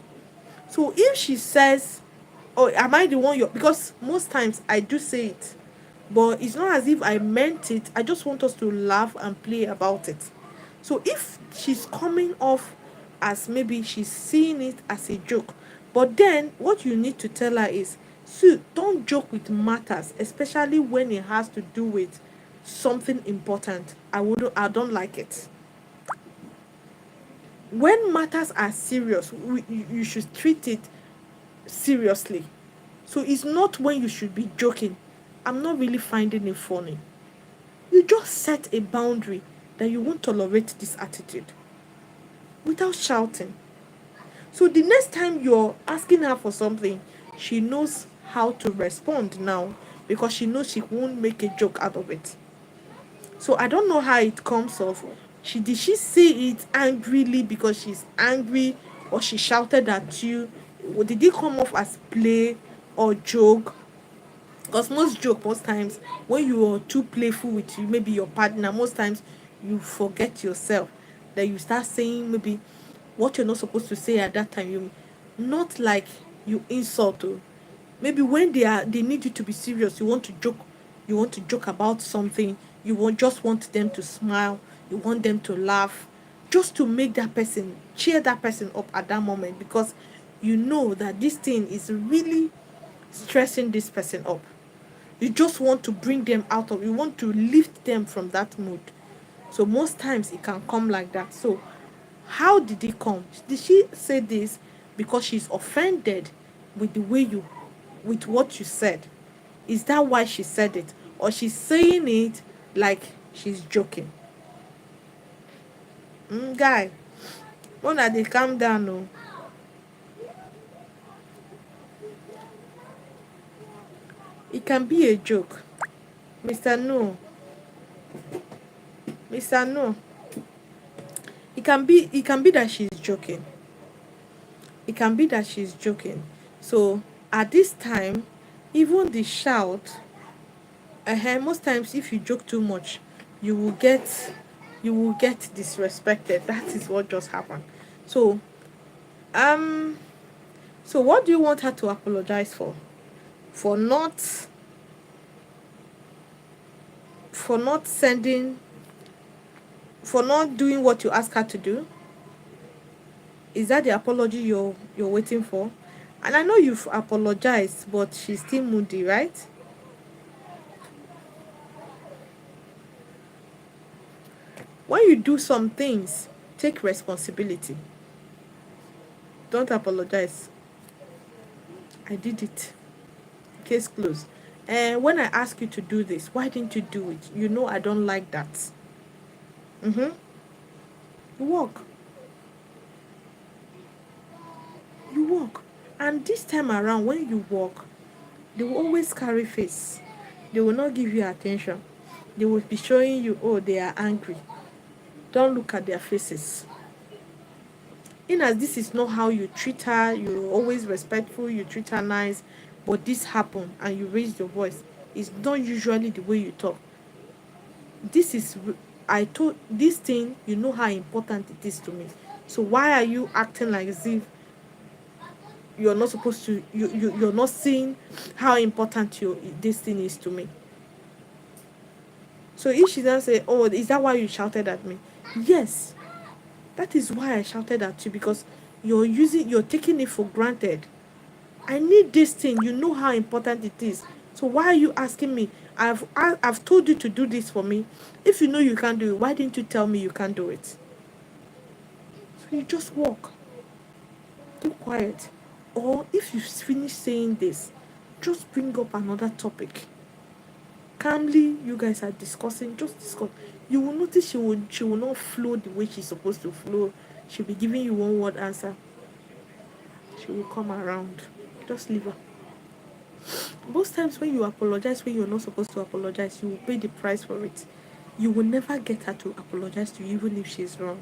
So if she says, oh, am I the one you're, because most times I do say it, but it's not as if I meant it. I just want us to laugh and play about it. So if she's coming off as maybe she's seeing it as a joke, but then what you need to tell her is, so don't joke with matters, especially when it has to do with something important. I don't like it. When matters are serious, you should treat it seriously. So it's not when you should be joking. I'm not really finding it funny. You just set a boundary that you won't tolerate this attitude without shouting. So the next time you're asking her for something, she knows how to respond now, because she knows she won't make a joke out of it. So I don't know how it comes off. Did she say it angrily because she's angry, or she shouted at you? Or did it come off as play or joke? Because most times when you are too playful with you, maybe your partner, most times you forget yourself. That you start saying maybe what you're not supposed to say at that time. You not like you insult or maybe when they need you to be serious, you want to joke about something, just want them to smile, you want them to laugh, just to make that person cheer that person up at that moment, because you know that this thing is really stressing this person up. You just want to bring them out of, you want to lift them from that mood. So most times it can come like that. So how did it come? Did she say this because she's offended with the way you, with what you said? Is that why she said it? Or she's saying it like she's joking? Guy, when they calm down, no. It can be a joke. Mr. No. Mr. No. It can be that she's joking. It can be that she's joking. So at this time, even the shout, most times if you joke too much, you will get you will get disrespected. That is what just happened. So um so what do you want her to apologize for? For not for not sending for not doing what you ask her to do? Is that the apology you're waiting for? And I know you've apologized, but she's still moody, right? When you do some things, take responsibility. Don't apologize. I did it. Case closed. And when I ask you to do this, why didn't you do it? You know I don't like that. You walk. You walk. And this time around, when you walk, they will always carry face. They will not give you attention. They will be showing you, oh, they are angry. Don't look at their faces. In as this is not how you treat her, you're always respectful, you treat her nice, but this happened and you raised your voice. It's not usually the way you talk. This is, I told this thing, you know how important it is to me. So why are you acting like as if you're not supposed to, you're not seeing how important this thing is to me? So if she doesn't say, oh, is that why you shouted at me? Yes, that is why I shouted at you, because you're taking it for granted. I need this thing. You know how important it is. So why are you asking me? I've told you to do this for me. If you know you can't do it, why didn't you tell me you can't do it? So you just walk. Keep quiet. Or if you finish saying this, just bring up another topic. Calmly, you guys are discussing. Just discuss. You will notice she will not flow the way she's supposed to flow. She'll be giving you one word answer. She will come around. Just leave her. Most times when you apologize when you're not supposed to apologize, you will pay the price for it. You will never get her to apologize to you, even if she's wrong.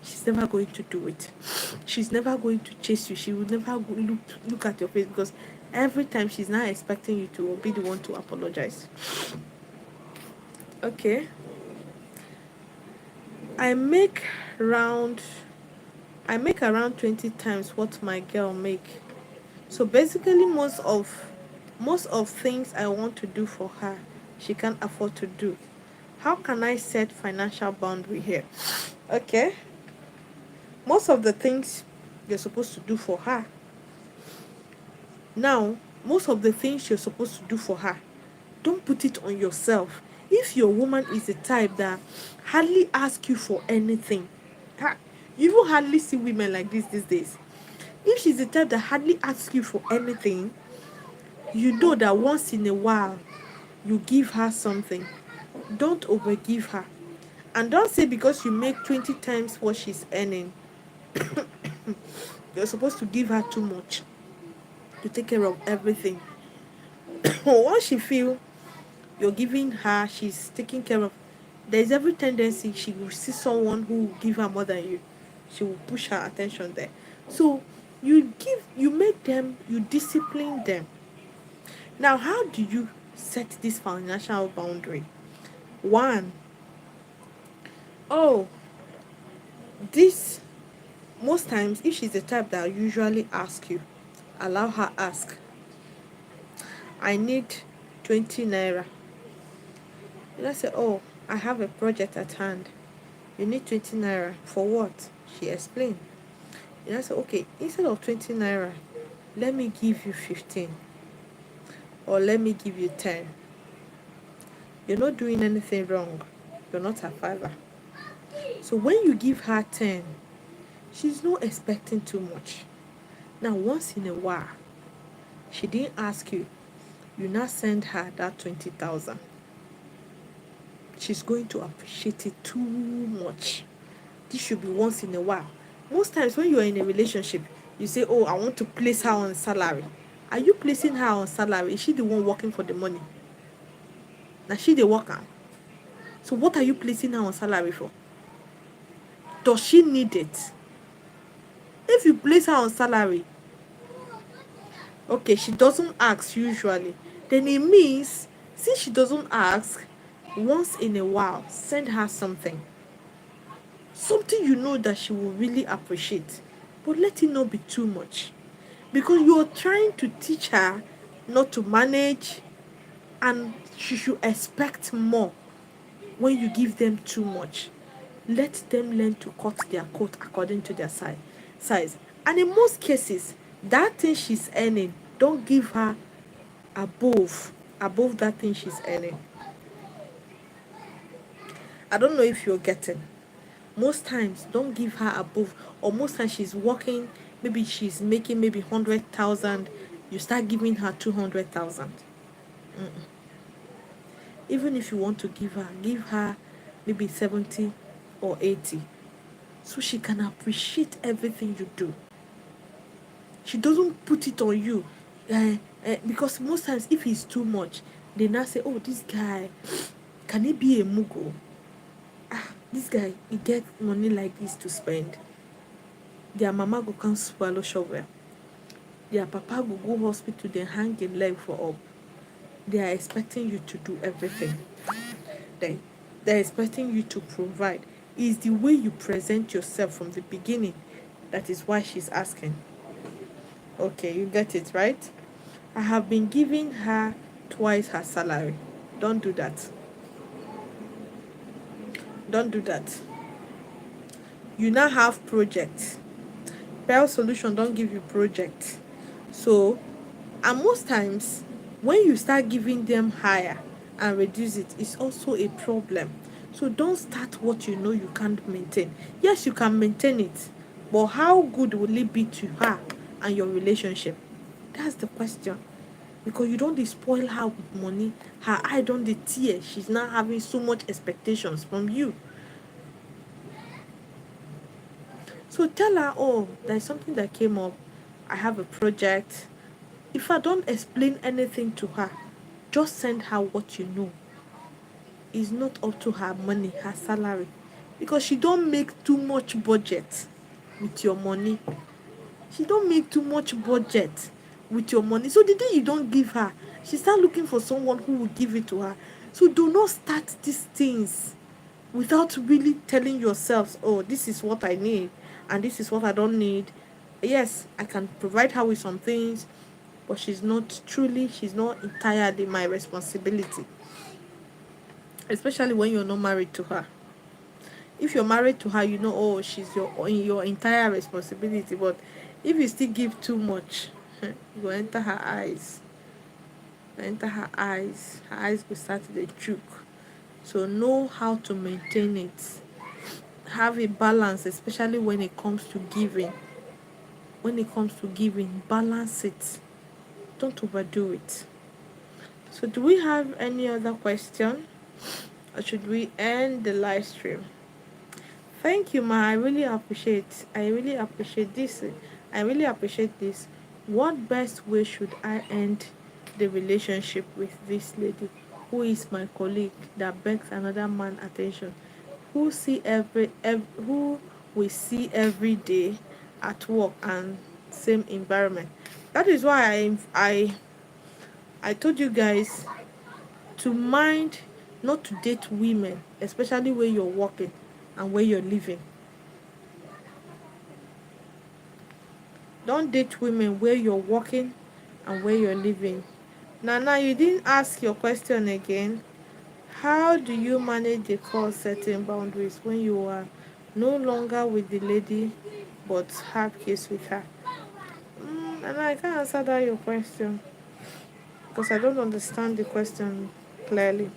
She's never going to do it. She's never going to chase you. She will never look at your face, because every time she's now expecting you to be the one to apologize. Okay. I make around 20 times what my girl make. So basically most of things I want to do for her, she can't afford to do. How can I set financial boundary here? Okay, most of the things you're supposed to do for her now, most of the things you're supposed to do for her, don't put it on yourself. If your woman is the type that hardly asks you for anything, you even hardly see women like this these days. If she's the type that hardly asks you for anything, you know that once in a while you give her something. Don't overgive her. And don't say because you make 20 times what she's earning, you're supposed to give her too much to take care of everything. Once she feel you're giving her, she's taking care of, there's every tendency she will see someone who will give her more than you. She will push her attention there. So you make them, you discipline them. Now, how do you set this financial boundary? One, oh, this, most times, if she's the type that usually ask you, allow her ask. I need 20 naira. You say, oh, I have a project at hand. You need 20 naira. For what? She explained. You say, okay, instead of 20 naira, let me give you 15. Or let me give you 10. You're not doing anything wrong. You're not a fiver. So when you give her 10, she's not expecting too much. Now, once in a while, she didn't ask you, you now send her that 20,000. She's going to appreciate it too much. This should be once in a while. Most times when you are in a relationship, you say, oh, I want to place her on salary. Are you placing her on salary? Is she the one working for the money? Now she the worker. So what are you placing her on salary for? Does she need it? If you place her on salary, okay, she doesn't ask usually, then it means since she doesn't ask, once in a while, send her something. Something you know that she will really appreciate. But let it not be too much. Because you are trying to teach her not to manage, and she should expect more when you give them too much. Let them learn to cut their coat according to their size. And in most cases, that thing she's earning, don't give her above that thing she's earning. I don't know if you're getting. Most times, don't give her above, or most times she's working, maybe she's making maybe 100,000, you start giving her 200,000. Even if you want to give her maybe 70 or 80, so she can appreciate everything you do. She doesn't put it on you, because most times if it's too much, they now say, oh, this guy, can he be a mugo? This guy, he get money like this to spend. Their mama go come swallow shovel. Their papa go hospital, then hang a leg for up. They are expecting you to do everything. They're expecting you to provide. It's the way you present yourself from the beginning. That is why she's asking. Okay, you get it, right? I have been giving her twice her salary. Don't do that. Don't do that. You now have projects. Pearl Solution don't give you projects. So, and most times, when you start giving them higher and reduce it, it's also a problem. So don't start what you know you can't maintain. Yes, you can maintain it, but how good will it be to her and your relationship? That's the question. Because you don't spoil her with money, her eye don't tear. She's now having so much expectations from you. So tell her, oh, there's something that came up. I have a project. If I don't explain anything to her, just send her what you know. It's not up to her money, her salary. Because she don't make too much budget with your money. She don't make too much budget with your money. So the day you don't give her, she start looking for someone who will give it to her. So do not start these things without really telling yourselves, oh, this is what I need and this is what I don't need. Yes, I can provide her with some things, but she's not entirely my responsibility. especially when you're not married to her. If you're married to her, you know, oh, she's your entire responsibility. But if you still give too much, you go enter her eyes. Enter her eyes. Her eyes will start to choke. So know how to maintain it. Have a balance, especially when it comes to giving. When it comes to giving, balance it. Don't overdo it. So do we have any other question? Or should we end the live stream? Thank you, ma. I really appreciate this. I really appreciate this. What best way should I end the relationship with this lady who is my colleague that begs another man attention? Who we see every day at work and same environment. That is why I told you guys to mind not to date women, especially where you're working and where you're living. Don't date women where you're working and where you're living. Nana, you didn't ask your question again. How do you manage the call setting boundaries when you are no longer with the lady but have kids with her? Nana, I can't answer that your question because I don't understand the question clearly.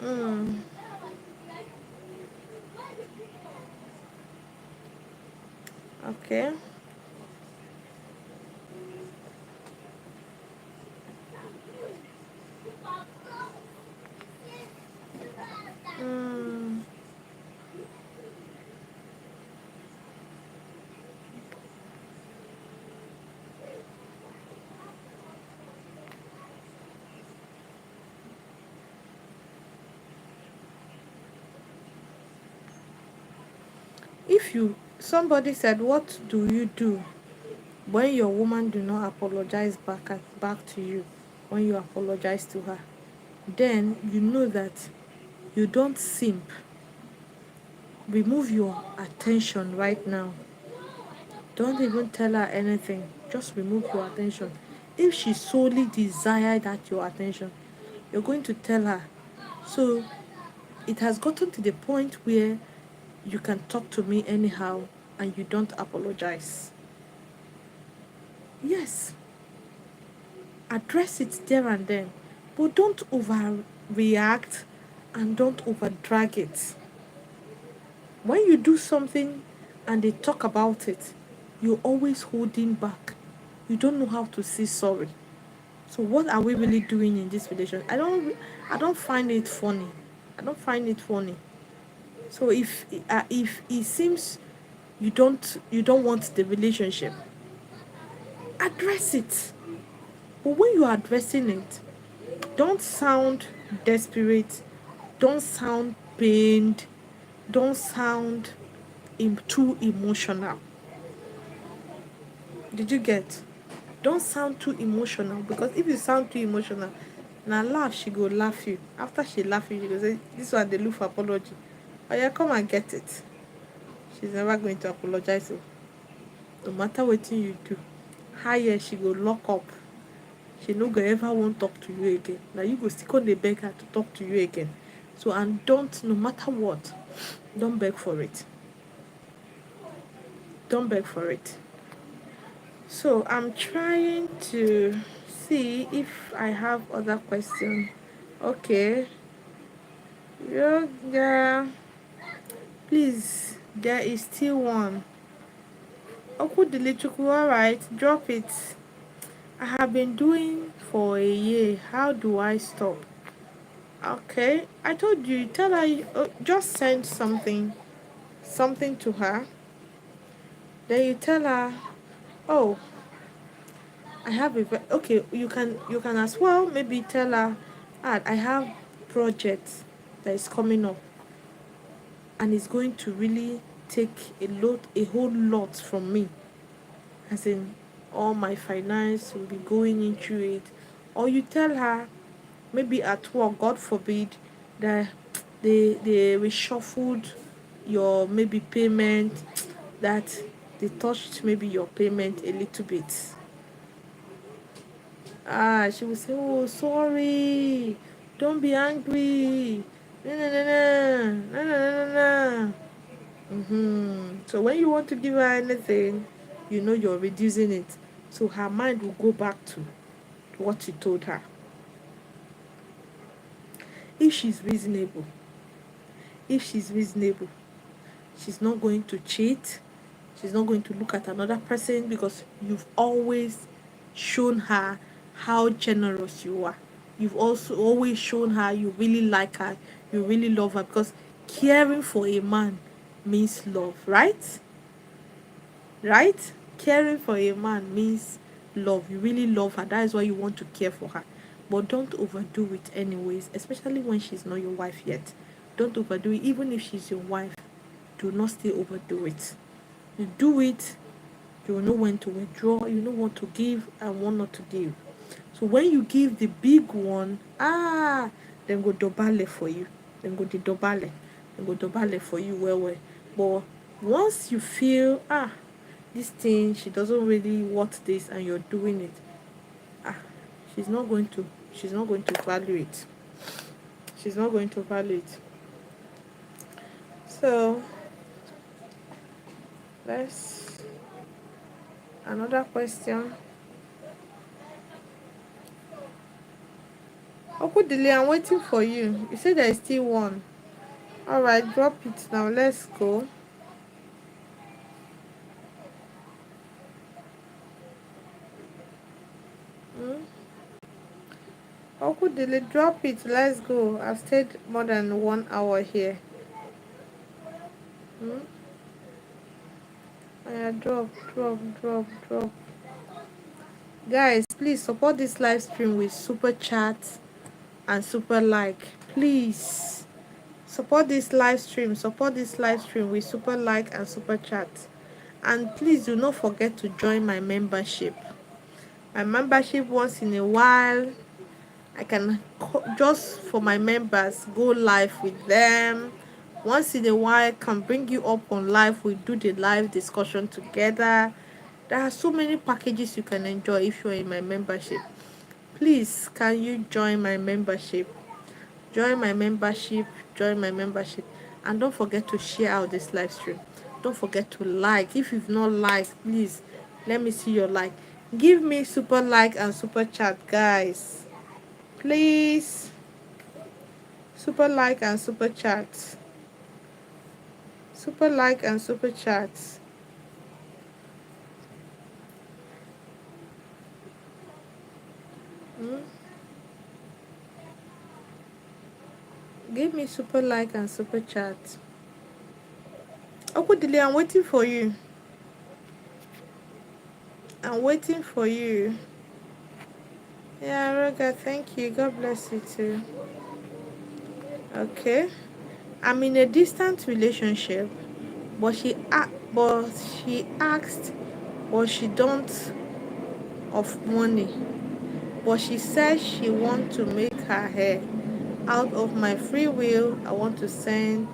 Mm, okay. Mm, if you somebody said, what do you do when your woman do not apologize back to you when you apologize to her? Then you know that you don't simp. Remove your attention right now. Don't even tell her anything. Just remove your attention. If she solely desire that your attention, you're going to tell her. So it has gotten to the point where you can talk to me anyhow and you don't apologize. Yes, address it there and then, but don't overreact and don't overdrag it. When you do something and they talk about it, you're always holding back. You don't know how to say sorry. So what are we really doing in this relationship? I don't find it funny. I don't find it funny. So if it seems you don't want the relationship, address it. But when you are addressing it, don't sound desperate, don't sound pained, don't sound too emotional. Did you get? Don't sound too emotional, because if you sound too emotional, now laugh, she go laugh you. After she laugh you, she go say, this one they look for apology. Oh yeah, come and get it. She's never going to apologize. So no matter what you do, higher she go lock up. She no go ever won't talk to you again. Now you go stick on the beg her to talk to you again. So and don't, no matter what, don't beg for it. Don't beg for it. So I'm trying to see if I have other questions. Okay. Yeah. Please, there is still one. Okudilichuku, alright, drop it. I have been doing for a year. How do I stop? Okay, I told you, tell her, just send something to her. Then you tell her, oh, I have okay, you can as well maybe tell her, I have project that is coming up and it's going to really take a whole lot from me. As in, all my finance will be going into it. Or you tell her, maybe at work, God forbid, that they reshuffled your maybe payment, that they touched maybe your payment a little bit. She will say, oh, sorry, don't be angry, na na na na na na na na. So when you want to give her anything, you know you're reducing it, so her mind will go back to what you told her. If she's reasonable, if she's reasonable, she's not going to cheat. She's not going to look at another person, because you've always shown her how generous you are. You've also always shown her you really like her, you really love her, because caring for a man means love, right? Right? Caring for a man means love. You really love her. That is why you want to care for her. But don't overdo it anyways, especially when she's not your wife yet. Don't overdo it. Even if she's your wife, do not still overdo it. You do it, you know when to withdraw, you know what to give and what not to give. So when you give the big one, then go dobale for you. Then go the dobale. Then go dobale for you well. But once you feel, this thing, she doesn't really want this and you're doing it, ah, she's not going to she's not going to value it. She's not going to value it. So let's another question. Okudili, I'm waiting for you. You said there is still one. Alright, drop it now. Let's go. Okudili, drop it. Let's go. I've stayed more than 1 hour here. Yeah, drop. Guys, please support this live stream with super chat and super like. Please support this live stream. Support this live stream with super like and super chat. And please do not forget to join my membership. My membership, once in a while, I can just for my members go live with them. Once in a while, can bring you up on live. We do the live discussion together. There are so many packages you can enjoy if you're in my membership. Please, can you join my membership? Join my membership. Join my membership. And don't forget to share out this live stream. Don't forget to like. If you've not liked, please let me see your like. Give me super like and super chat, guys. Please, super like and super chat. Super like and super chat. Give me super like and super chat. Okudili, I'm waiting for you. I'm waiting for you. Yeah, Roga, thank you. God bless you too. Okay. I'm in a distant relationship, but she asked what she don't of money. But she says she wants to make her hair. Out of my free will, I want to send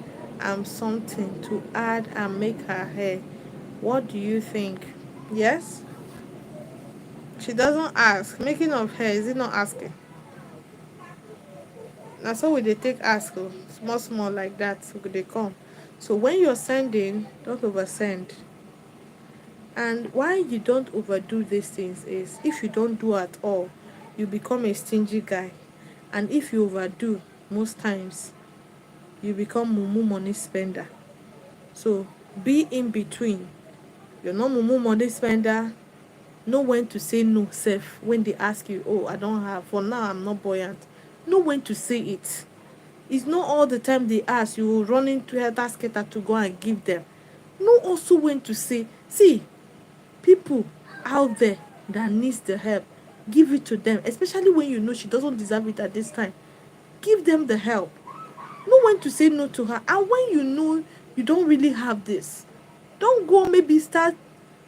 something to add and make her hair. What do you think? Yes? She doesn't ask. Making of hair, is it not asking? Na so we dey take ask o, small small like that so dey come. So when you're sending, don't oversend. And why you don't overdo these things is if you don't do at all, you become a stingy guy. And if you overdo, most times you become mumu money spender. So be in between. You're not mumu money spender. Know when to say no self when they ask you, oh, I don't have, for now I'm not buoyant. Know when to say it. It's not all the time they ask, you will run into helter skelter to go and give them. Know also when to say, see, people out there that needs the help, give it to them, especially when you know she doesn't deserve it at this time. Give them the help. Know when to say no to her. And when you know you don't really have this, don't go maybe start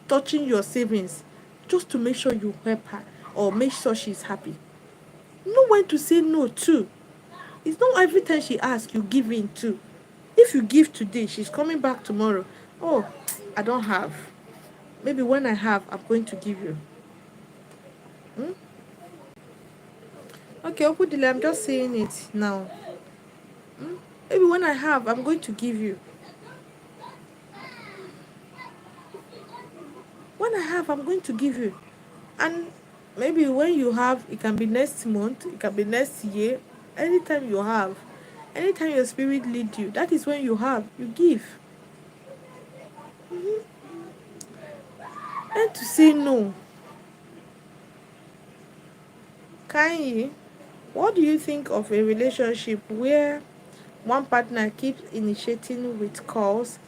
touching your savings just to make sure you help her or make sure she's happy. Know when to say no too. It's not every time she asks you give in too. If you give today, she's coming back tomorrow. Oh, I don't have. Maybe when I have, I'm going to give you. Okay, Opudile, I'm just saying it now. Maybe when I have, I'm going to give you. When I have, I'm going to give you. And maybe when you have, it can be next month, it can be next year. Anytime you have, anytime your spirit lead you, that is when you have, you give. And to say no. Kanye, what do you think of a relationship where one partner keeps initiating with calls,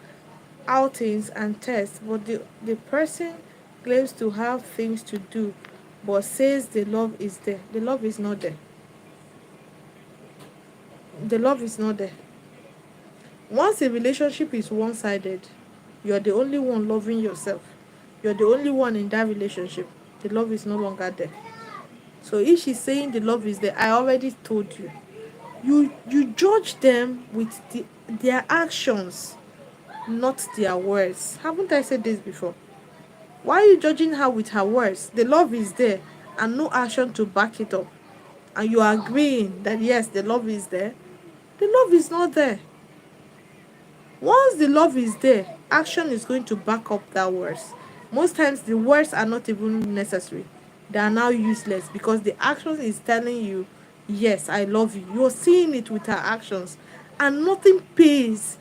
outings, and tests, but the person claims to have things to do, but says the love is there? The love is not there. The love is not there. Once a relationship is one sided, you're the only one loving yourself. You're the only one in that relationship. The love is no longer there. So if she's saying the love is there, I already told you. You judge them with their actions, not their words. Haven't I said this before? Why are you judging her with her words? The love is there and no action to back it up. And you are agreeing that yes, the love is there. The love is not there. Once the love is there, action is going to back up that words. Most times the words are not even necessary. They are now useless because the action is telling you, yes, I love you. You're seeing it with her actions. And nothing pays,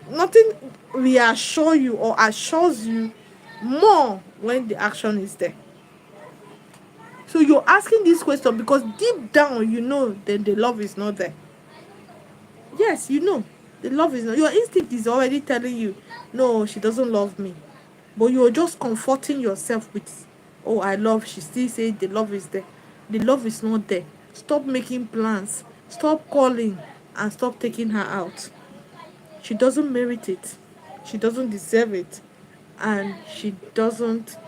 nothing reassures you or assures you more when the action is there. So you're asking this question because deep down you know that the love is not there. Yes, you know. The love is not. Your instinct is already telling you, no, she doesn't love me. But you're just comforting yourself with, oh, I love. She still says the love is there. The love is not there. Stop making plans. Stop calling and stop taking her out. She doesn't merit it. She doesn't deserve it. And she didn't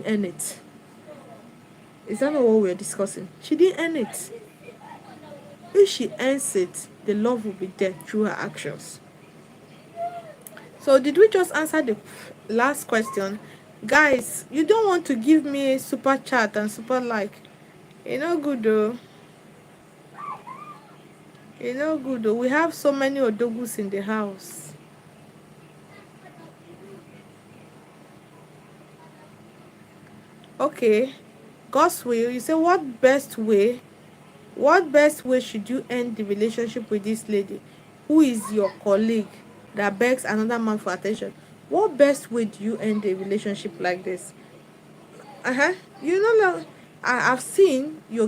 earn it. Is that not what we're discussing? She didn't earn it. If she earns it, the love will be there through her actions. So did we just answer the last question? Guys, you don't want to give me a super chat and super like. You know good though. You know good though. We have so many odogus in the house. Okay. God's will. You say what best way should you end the relationship with this lady who is your colleague that begs another man for attention? What best way do you end a relationship like this? Uh-huh. You know, like, I've seen you're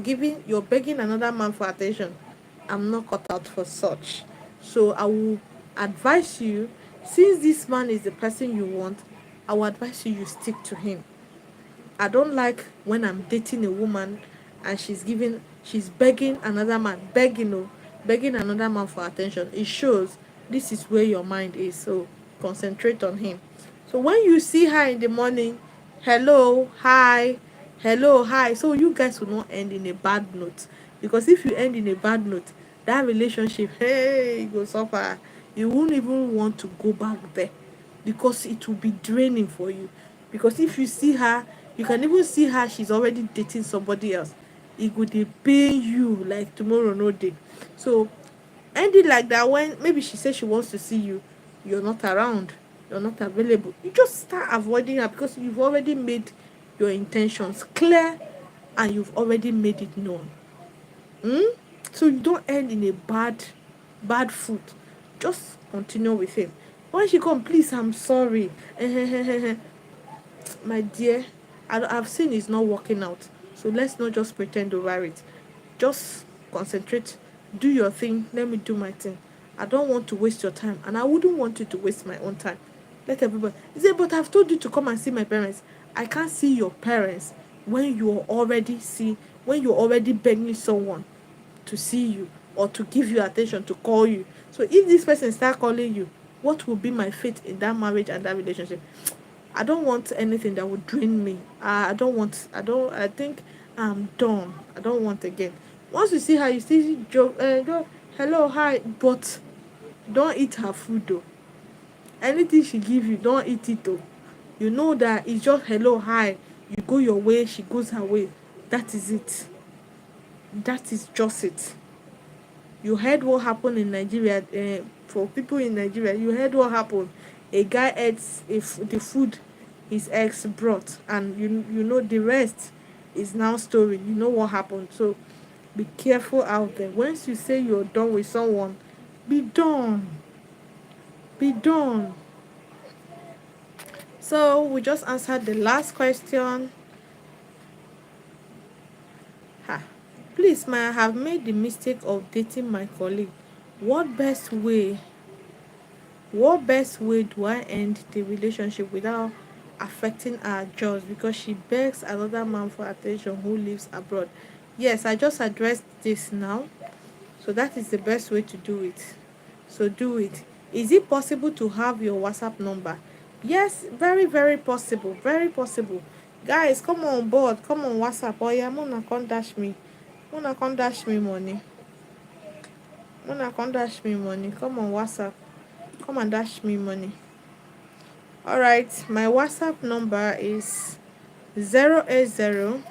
begging another man for attention. I'm not cut out for such. So I will advise you, since this man is the person you want, I will advise you stick to him. I don't like when I'm dating a woman and she's begging another man, begging another man for attention. It shows this is where your mind is. So concentrate on him. So when you see her in the morning, hello, hi, hello, hi. So you guys will not end in a bad note. Because if you end in a bad note, that relationship, hey, it goes suffer. You won't even want to go back there because it will be draining for you. Because if you see her, you can even see her, she's already dating somebody else. It would pain you like tomorrow no day. So end it like that. When maybe she says she wants to see you, you're not around, you're not available, you just start avoiding her because you've already made your intentions clear and you've already made it known. So you don't end in a bad foot. Just continue with him. When she come, please, I'm sorry. My dear, I've seen it's not working out. So let's not just pretend over it. Just concentrate. Do your thing. Let me do my thing. I don't want to waste your time. And I wouldn't want you to waste my own time. Let everybody. He said, but I've told you to come and see my parents. I can't see your parents when you're already begging someone to see you or to give you attention, to call you. So if this person start calling you, what will be my fate in that marriage and that relationship? I don't want anything that would drain me. I think I'm done. I don't want again. Once you see her, you see joke, hello, hi, but don't eat her food though. Anything she give you, don't eat it though. You know that it's just hello, hi. You go your way, she goes her way. That is it. That is just it. You heard what happened in Nigeria. For people in Nigeria, you heard what happened. A guy ate the food his ex brought, and you know the rest is now story. You know what happened. So be careful out there. Once you say you're done with someone, be done. Be done. So we just answered the last question. Ha. Please, may I have made the mistake of dating my colleague? What best way what best way do I end the relationship without affecting our jobs because she begs another man for attention who lives abroad? Yes, I just addressed this now. So that is the best way to do it. So do it. Is it possible to have your WhatsApp number? Yes, very, very possible. Very possible. Guys, come on board. Come on WhatsApp. Oh yeah, Mona come dash me. Mona come dash me money. Mona come dash me money. Come on WhatsApp. Come and dash me money. Alright, my WhatsApp number is 080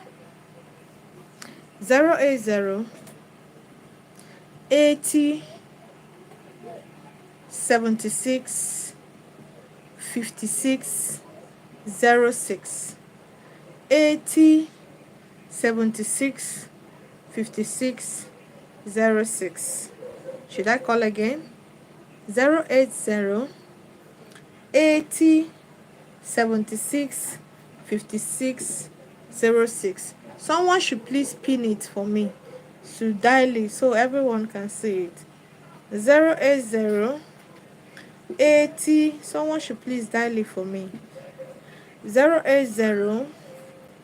080 80 76 56 06 80 76 56 06. Should I call again? 080 80 76 56 06. Someone should please pin it for me to dial it so everyone can see it. 080 80. Someone should please dial it for me. 080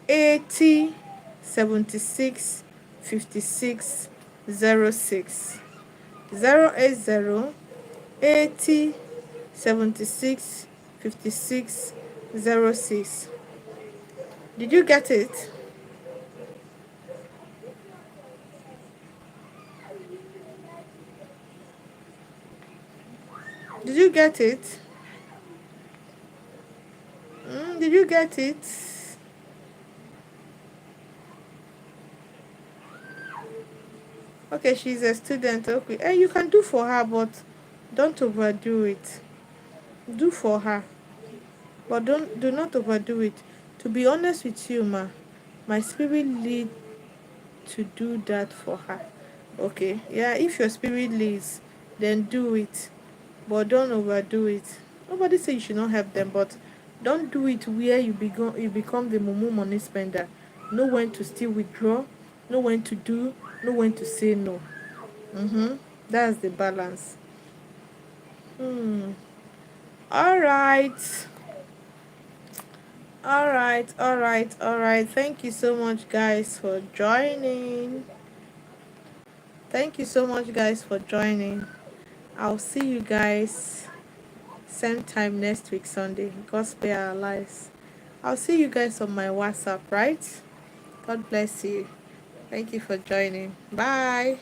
80 76 56 06. 080 80 76 56 06. Did you get it? Did you get it? Did you get it? Okay, she's a student. Okay, you can do for her, but don't overdo it. Do for her, but do not overdo it. To be honest with you, my spirit lead to do that for her. Okay, yeah, if your spirit leads, then do it, but don't overdo it. Nobody say you should not help them, but don't do it where you become the mumu money spender. Know when to still withdraw, know when to do, know when to say no. That's the balance. All right. All right. Thank you so much, guys, for joining. Thank you so much, guys, for joining. I'll see you guys same time next week, Sunday. God spare our lives. I'll see you guys on my WhatsApp, right? God bless you. Thank you for joining. Bye.